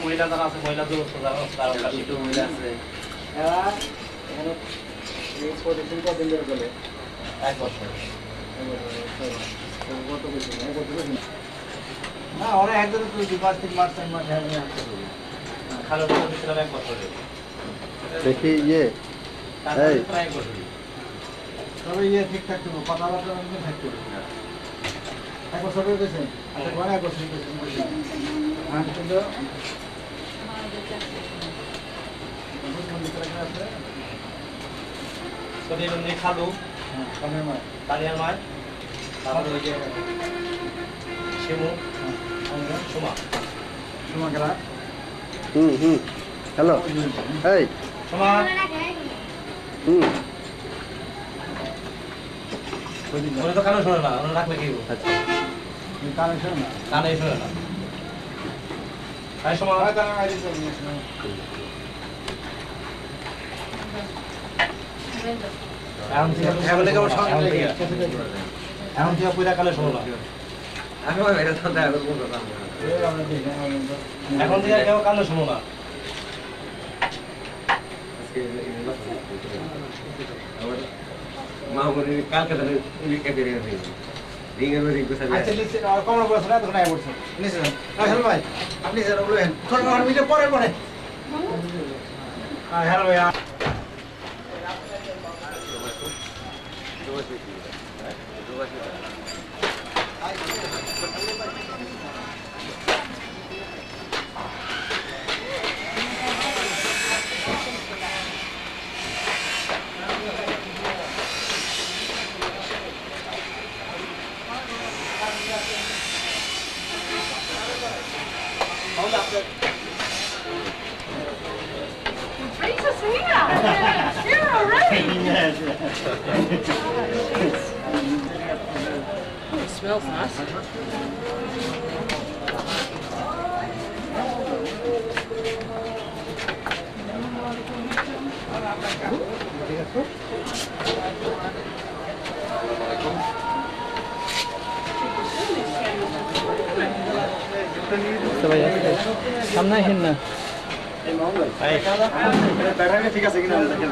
মহিলা যারা আছে মহিলা মহিলা আছে এক বছর না ওরা একদম 2 মাস 3 মাস 4 মাস খালো দিয়েছিলাম এক বছর দেখি ইয়ে এই সবাই ইয়ে ঠিক থাকতে হবে, কথাবার্তা থাকতে হবে। এক বছর গেছেন, আচ্ছা এক বছর গেছেন, হ্যাঁ কিন্তু খালু কালিয়ার মাছ, তারপরে ওই যে শিমু, সুমা সুমা খেলা। হ্যালো এই সুমা ওরা তো কানে শোনে না, ওরা রাখলে কি আচ্ছা কানে শোনে না, কানে শোনে না। তাই সময় হয় তারা আইডি করে নিয়ে এখন থেকে পুরা কালে শোনো না, আমি ওই এটা তো দেখা করবো কথা এখন থেকে কেউ কানে শোনো না। মা বলে কালকে তাহলে উইকে বেরিয়ে গেছে রিঙ্গের রিং কোসা আচ্ছা লিখছেন আর কমলা বলছ না, তখন আই বলছ নিছেন। হ্যালো ভাই, আপনি স্যার বলবেন থোড়া আর মিনিট পরে পরে। হ্যাঁ হ্যালো ভাই। Princess here! You're already! It smells nice. সামনে আসেন না। ব্যাটারি ঠিক আছে কিনা দেখেন।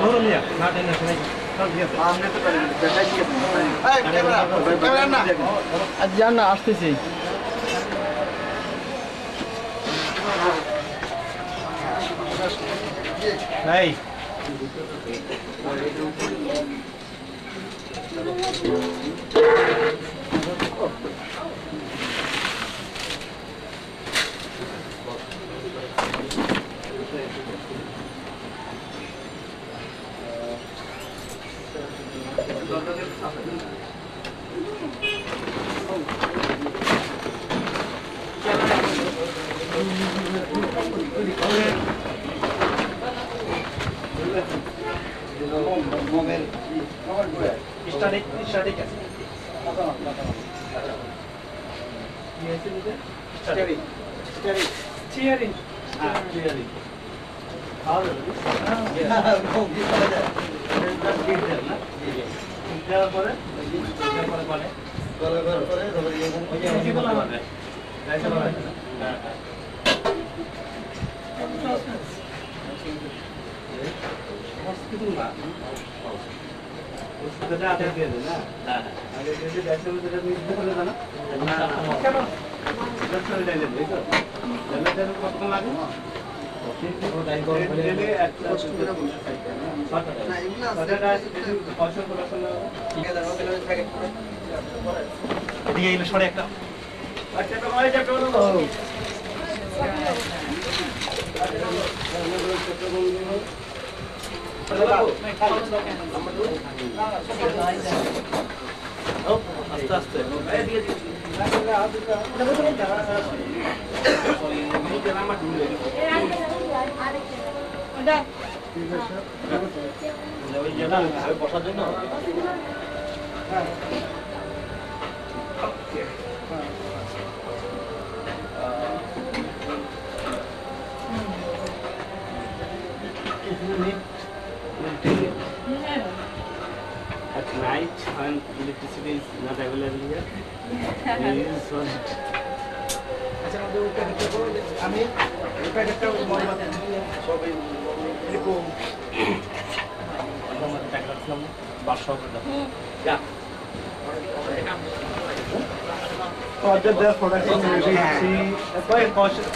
বলো মিয়া না টেনশন নাই, সব ঠিক আছে। আপনি তো পারেন, ব্যাটারি ঠিক আছে। এই ক্যামেরা ক্যামেরা না, আজ যান না, আসতেছি। এই স্টার্টিং আছে। স্টারি স্টারি চিয়ারিং হ্যাঁ ক্লিয়ারলি দেওয়ার পরে সরে একটা আস্তে আস্তে বসার জন্য At night, when electricity is not available here, we use solar. আচ্ছা আমাদের ওই প্যাকেটটা করো, আমি এই প্যাকেটটা মহম্মদ সবাই এরকম আমাদের টাকা রাখলাম 500 করে দাও যা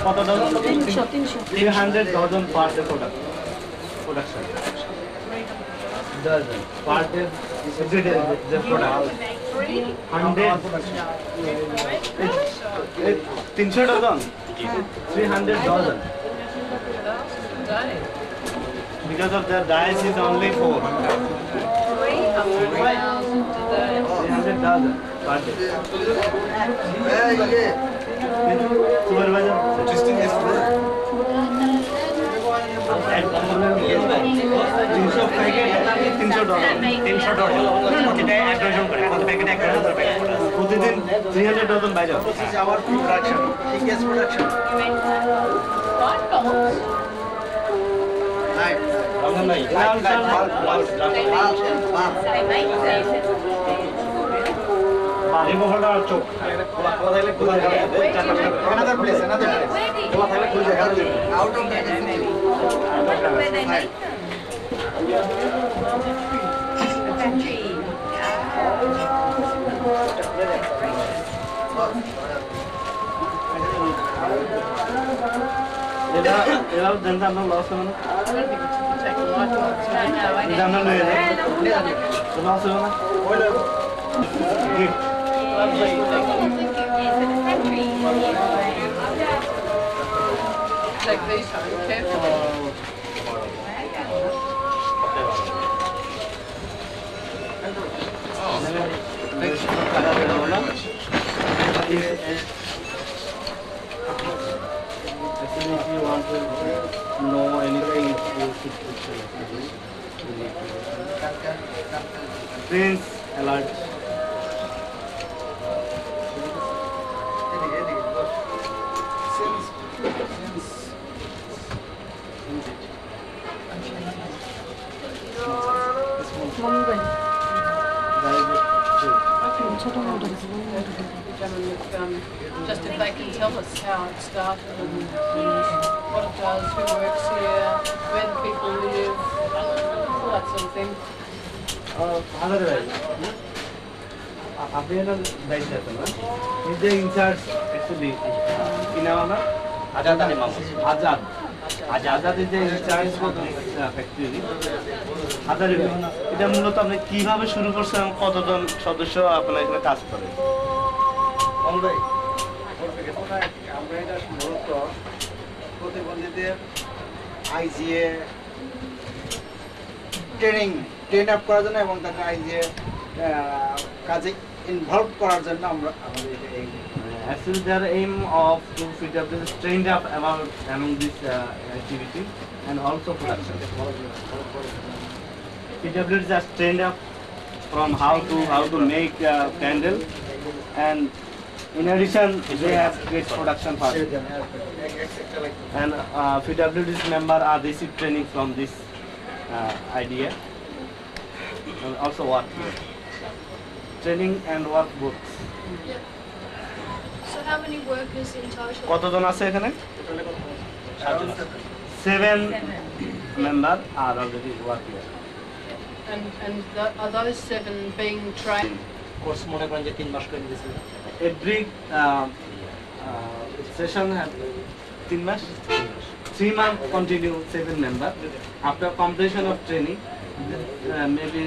কত dozen 300 dozen per the product production. Dozen. Per day, every day the product. 100. 300 dozen. 300 dozen. Because of their dice is only 4. 300 dozen per day. Supervisor, interesting is good. 300 packet প্রতিদিন 300 ডজন বাইরে our production, biggest production. Another place. Out of এরাও জানতে আমরা loss হবে না জানা নয় loss হবে না Take these home carefully. Actually, if you want to know anything, you should Prince alert. Just if they can tell us how it started and what it does, who works here, where the people live, all that sort of thing. আপনি এটা দায়িত্ব আছেন না এই যে in charge actually কি নাম আপনার আজাদ আলী মাহমুদ আজাদ এই যে ইনচার্জ ফ্যাক্টরি হাজার এটা মূলত আপনি কিভাবে শুরু করছেন কতজন সদস্য আপনার এখানে কাজ করে আমরা এটা মূলত প্রতিবন্ধীদের আইজিএ ট্রেন আপ করার জন্য এবং তাকে আইজিএ কাজে ইনভলভ করার জন্য আমরা আমাদের এই Actually, their aim of to PWD is trained up among this activity and also production. PWD is just trained up from how to make candle, and in addition they have great production part. And PWD's member are received training from this idea and also work here. Training and work both. So how many workers in total? কতজন আছে এখানে 7 member are already working. And are those 7 being trained? Course মনে করেন যে 3 মাস করে দিয়েছিল Every session have 3 months. 3 months continue 7 member. After completion of training, maybe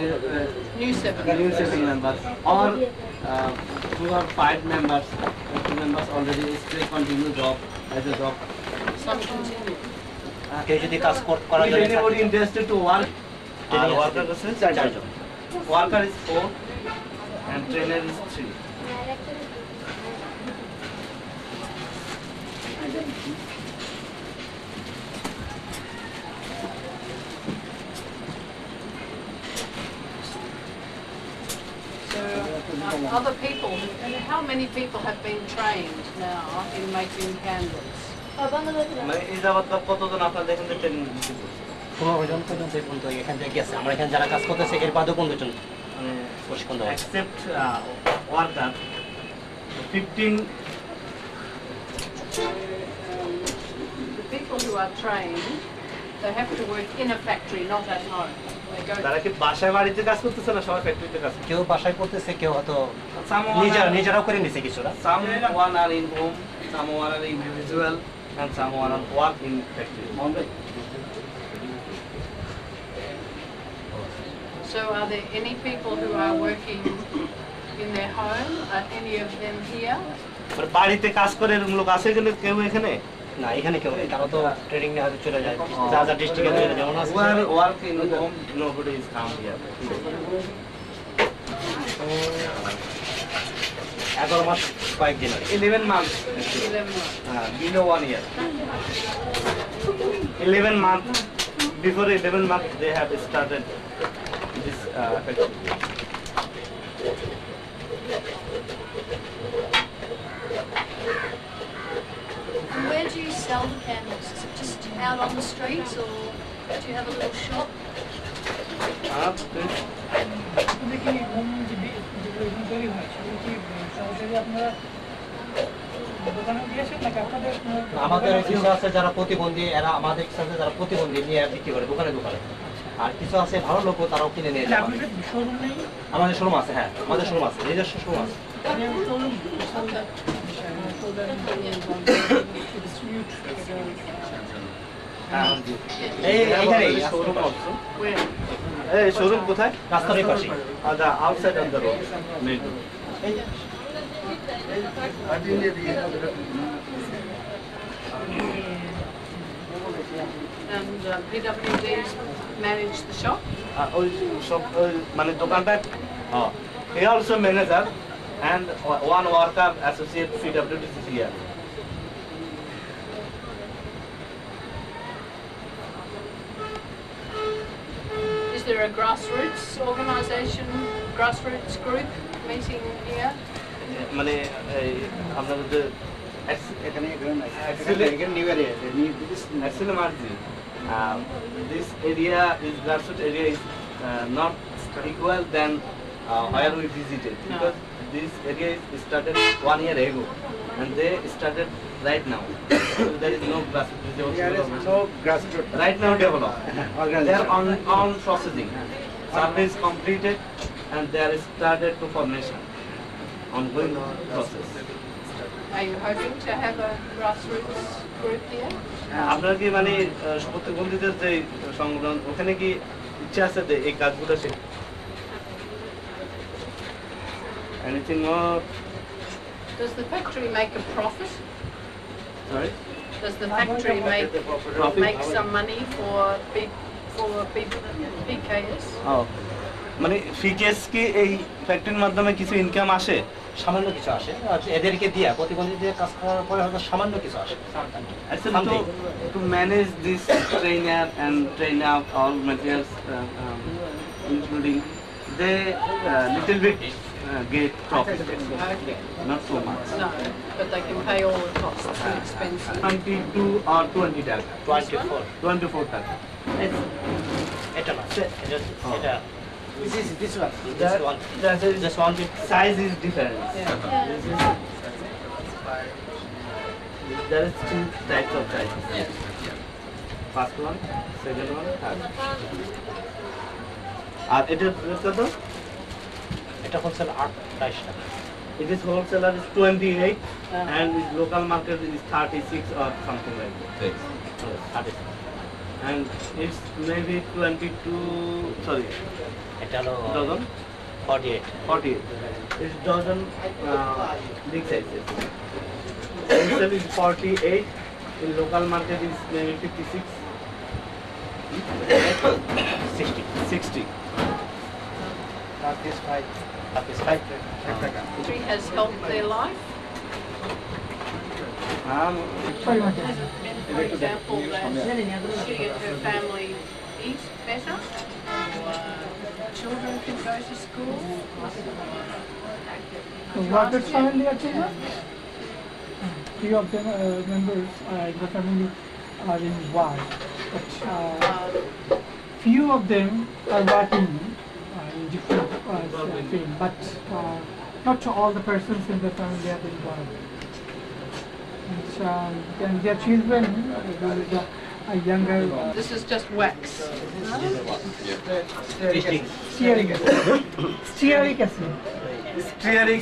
New 7 members or 2 or 5 members. 2 members already still continue job as a job. Some continue. কেউ যদি কাজ করার If জন্য anybody interested to work, worker is 4. Worker is 4 and trainer is 3. Other people, how many people have been trained now in making candles? মানে এই যাবত কতজন আপনাদের এখানে ট্রেনিং দিতে বলছে 15 জন পর্যন্ত এই পর্যন্ত এখান থেকে গেছে আমরা এখানে যারা কাজ করতেছে এর বাদেও 15 জন মানে প্রশিক্ষণ দেওয়া হয়েছে except worker 15 The people who are trained, they have to work in a factory, not at home. They go তারা কি বাসায় বাড়িতে কাজ করতেছে না সবাই ফ্যাক্টরিতে কাজ করতেছে কেউ বাসায় করতেছে কেউ হয়তো Someone- নিজেরাও করে নিছে কিছুটা someone are in home, someone are individual and someone are work in factory. So are there any people who are working in their home? Are any of them here? মানে বাড়িতে কাজ করে এরকম লোক আছে এখানে কেউ এখানে? না এখানে কেউ নেই, তারা তো ট্রেনিং নিয়ে হয়তো চলে যায়, যা যা ডিস্ট্রিক্টে যেমন আছে। Who are working in home, nobody is come here. 11 মাস কয়েকদিন আগে। 11 months. 11 months. Below 1 year. 11 months. Before 11 months, they have started this factory. Where do you sell the candles? Is it just out on the streets or do you have a little shop? আপনাদের কি home যেগুলো এগুলো তৈরি হয় সেগুলো কি সরাসরি আপনারা দোকানে দিয়েছেন নাকি আপনাদের আমাদের কিছু আছে যারা প্রতিবন্ধী, এরা আমাদের কিছু আছে যারা প্রতিবন্ধী নিয়ে বিক্রি করে দোকানে দোকানে, আর কিছু আছে ভালো লোক তারাও কিনে নিয়ে যায়। আপনাদের শোরুম নেই? আমাদের শোরুম আছে, হ্যাঁ আমাদের শোরুম আছে, নিজস্ব শোরুম আছে। এই শোরুম কোথায়? রাস্তার এই পাশে। আচ্ছা, outside of the road, main road. And PWDs manage the shop? ওই সব মানে দোকানটা he also manager and one worker associate PWD here. Is there a grassroots organisation, grassroots group meeting here? মানে আপনাদের যে এখানে new area actually Marzi, this area is grassroots area is not equal than where we visited because this area is started 1 year ago and they started right now. So there is no grassroots. There is no grassroots. Right now developed. They are on processing. Survey is completed and they are started to formation. Ongoing process. Are you hoping to have a grassroots group here? আপনার কি মানে প্রতিবন্ধীদের যে সংগঠন ওখানে কি ইচ্ছা আছে যে এই কাজগুলো say anything more? Does the factory make a profit? Sorry? Does the factory make some money for PKS? Oh. মানে ফিকেস কি এই ফ্যাক্টরির মাধ্যমে কিছু ইনকাম আসে? সামান্য কিছু আসে, এদেরকে দিয়া প্রতিবন্ধীদের কাজ করার পরে হয়তো সামান্য কিছু আসে। Actually, to manage this trainer and train up all materials, including they little bit get profit, not so much. No, but they can pay all the costs and expenses. 22 or 20 টাকা. 24 টাকা. এটা না, এটা This one. This one size is different. There is two types of sizes. First one, second one, third. আর এটার কত? এটা wholesale 28 টাকা। It is wholesaler is 28 and its local market is 36 or something like that. 36. And it's maybe 22, sorry. এটা হলো dozen 48 it's dozen big sizes. Wholesale is 48, in local market is maybe 56, 60. This five. Tree has helped their life. For example, that she and her family eat better, children can go to school. Robert's family actually, few of them members in the family are in work, but few of them are working in different field, but not all the persons in the family are involved. And their children are younger. This is just wax. Stearic acid. Stearic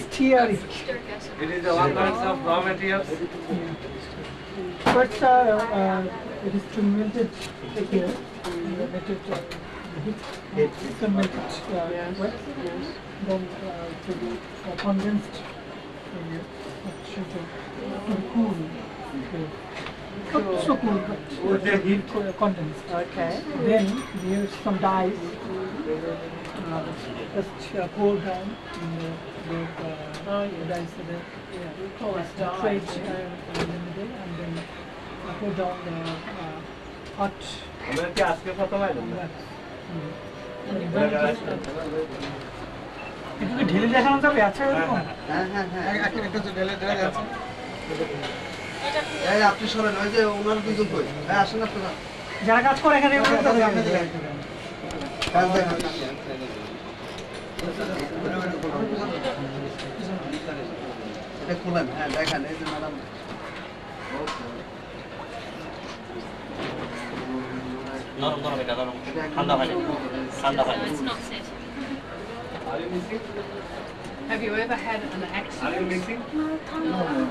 Stearic. It is one kind of raw materials. But it is to melt it here. You can make it wet, then to do condensed sugar to cool. Not so cool, but condensed. Okay. Then there's some dyes. Just pour down in the dyes there. We call it Trade dyes. limited, and then pour down the hot. আমরা কি আজকে প্রথম আইলাম না একটু কি ঢেলে দেখানো যাবে? আচ্ছা এরকম? একটা তো ঢেলে যাচ্ছে। এই আপনি সরেন, ওই যে ওনার দুজন কই? হ্যাঁ আসেন আপনারা। যারা কাজ করে এখানে কাজ দেখেন। এটা খুলেন, হ্যাঁ দেখেন এই যে ম্যাডাম। নরম নরম এটা নরম ঠান্ডা পানি ঠান্ডা পানি Are you missing? Have you ever had an accident? Are you missing? No.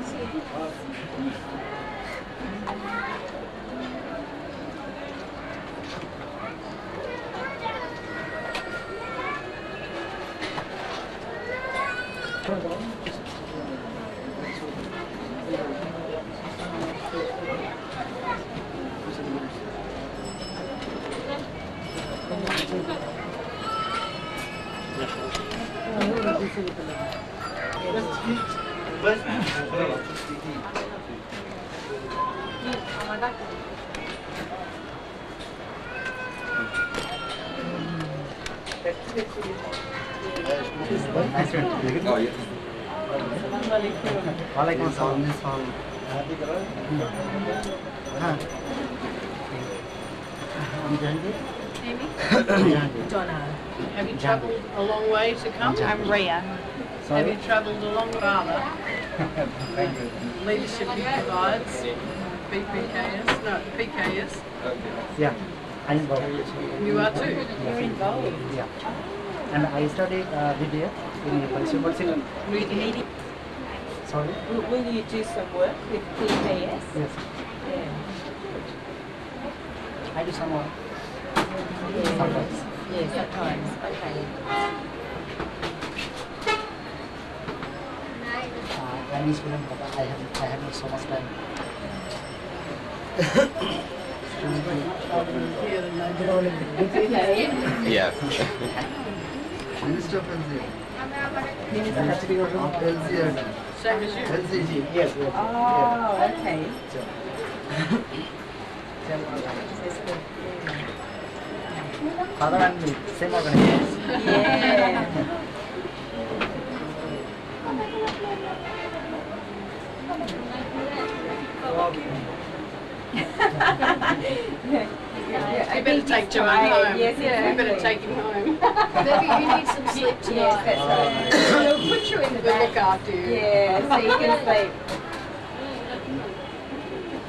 ওয়ালাইকুম আসসালাম। হ্যাঁ Amy? Donna. Have you travelled a long way to come? I'm Rhea. Have you travelled a long farther? Thank you. Leadership he provides, PPKS, no, PKS. Yeah, I'm involved. You are too? You're involved? Yeah. And I studied BBA in consumer civil. Sorry? Will you do some work with PKS? Yes. I do some work. Sometimes. Yes, at times. Okay. I'm a student, but I have not so much time. Yeah. Minister of LCR. Same as you? LCG. Yes. Oh, okay. Father and me, same organization. Yeah. You better take Joanne home. Yes, You better take him home. Baby, you need some sleep Yes, tonight. that's right. We'll put you in the We'll back. look after you. Yeah, so you can sleep.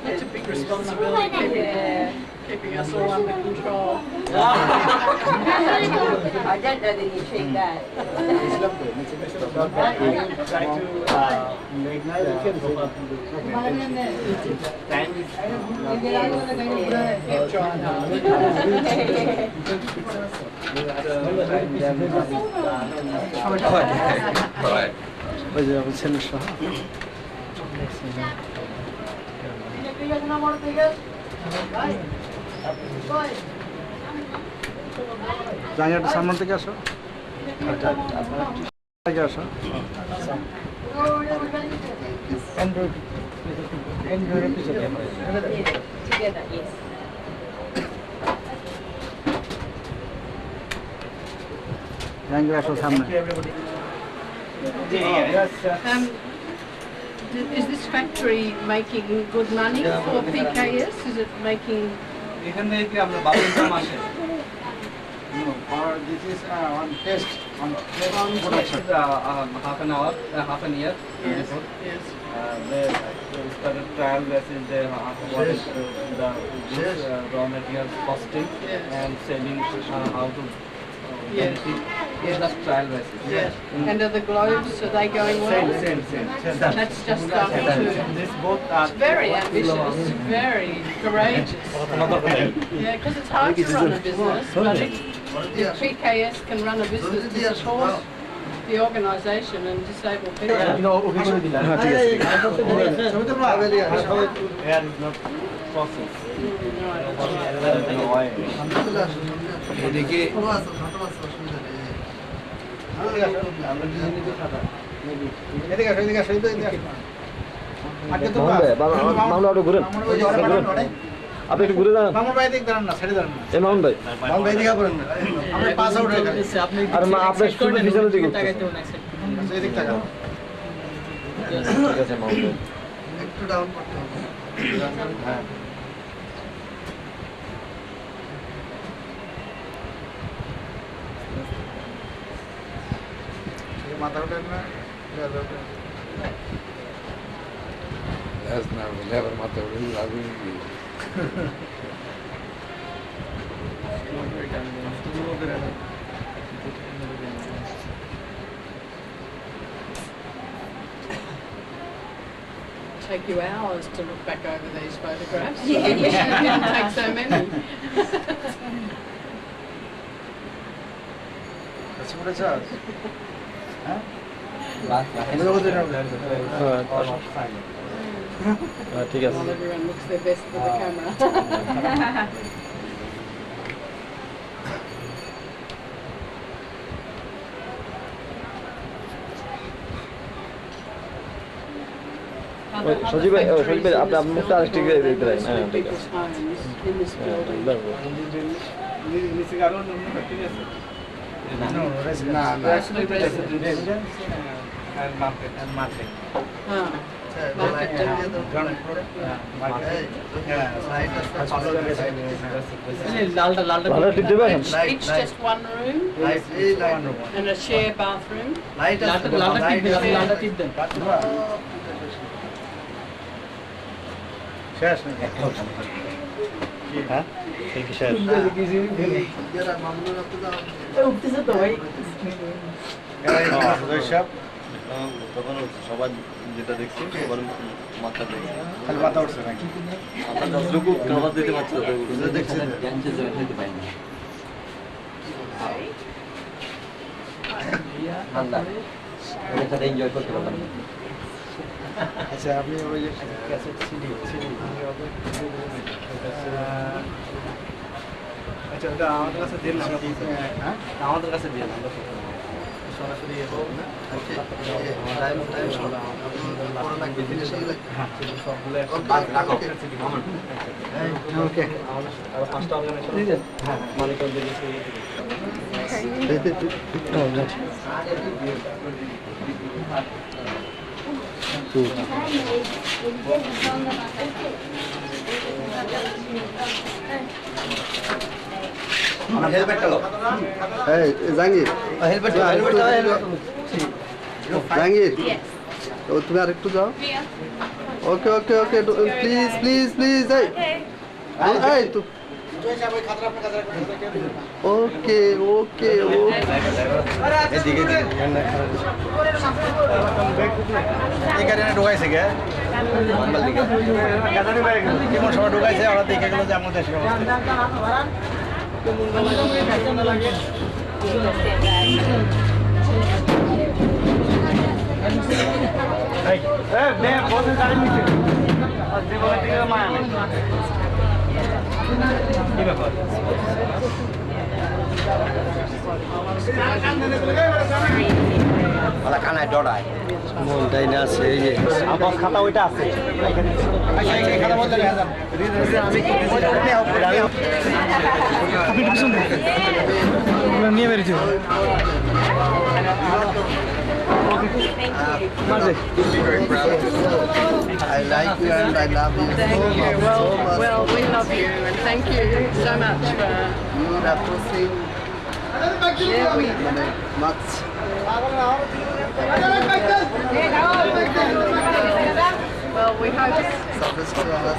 That's a big responsibility, Yeah. keeping us all under control. I don't know that you achieved that. Try to make time is Keep trying hard. Right. ওই যে আমার ছেলের সহ জায়গাটা সামনে থেকে আসো থেকে আসো অ্যান্ড্রয়েডের পিছনে Together, yes. জায়গা আসো সামনে Is this factory making good money for PKS? Is it making? এখান থেকে কি আমরা 12 ইনকাম আসে No, or this is on test, on production half an hour half an year Yes. before. Yes. They started trial basis, they what is the this, raw material costing and selling how to Yes. Yes, that's trial basis. Yeah. And are the globes, are they going well? Same. That's just starting to. This both are It's very ambitious, very courageous. Yeah, because it's hard to run a business, but If PKS can run a business to support the organisation and disabled people. এদিকে মামলা একটু ঘুরেন আপনি একটু ঘুরে দাঁড়ান মামুন ভাই দিক দাঁড়ান না ছেড়ে দাঁড়ান না এই মামুন ভাই দিকে করেন না আমরা পাস আউট হয়ে গেছে আর মা আপনার শুধু পিছনের দিকে এই দিক টাকা ঠিক আছে মামুন ভাই একটু ডাউন করতে হবে হ্যাঁ মাথা উঠেন না না বলে আবার মাথা উঠে লাগবে Take you hours to look back over these photographs. Yeah. I wish you didn't take so many. ঠিক আছে Well, everyone looks their best for the camera. সজীব ভাই আপনার মুখটা আরেকটু দেখতে পারেন হ্যাঁ ঠিক আছে People's homes in this building. নিচে কারো ঠিক আছে না and market Ah, market down. ভালো টিপ দেবেন It's just one room and a share bathroom. শেষ নাকি হ্যাঁ ঠিক শেষ উঠতেছে তো ভাই তখন সবার যেটা দেখছি সবার মাথা দেখছি খালি মাথা উঠছে নাকি আমরা যতটুকু খাবার দিতে পারছি দেখছি ঠান্ডা ওদের সাথে এনজয় করতে পারলাম আচ্ছা আপনি ওই যে ক্যাসেট সিডি আচ্ছা ওটা আমাদের কাছে দিন হ্যাঁ আমাদের কাছে দিয়ে আমরা সরাসরি ওকে আর পাঁচটা অর্গানাইজেশন হ্যাঁ মানিকগঞ্জ আমার হেলমেটটা লো এই জাঙ্গির হেলমেট জাঙ্গির তো তুমি আরেকটু যাও ওকে ওকে ওকে প্লিজ প্লিজ প্লিজ এই এই তো ওকে ওকে এদিকে এই কারণে ঢুকাইছে গে কেমন সময় ঢুকাইছে ওরা দেখে গেল যে আমাদের দেশের অবস্থা কি ব্যাপার ওরা কানায় ডরায় মনটাই না আছে এই যে আমার খাতা ওইটা আছে খাতা বলতে নিয়ে বেরিয়েছি I like you and I love you Thank so you. much, Well, so much. well, we love you and thank you so much for. You have to sing much. Well, we hope. Service to us.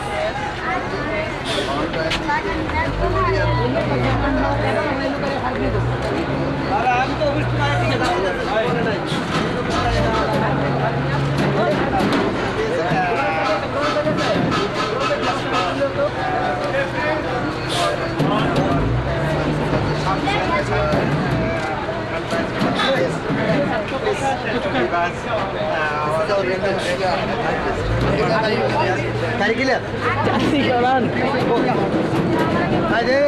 Cari gila. Jadi jalan. Ayo,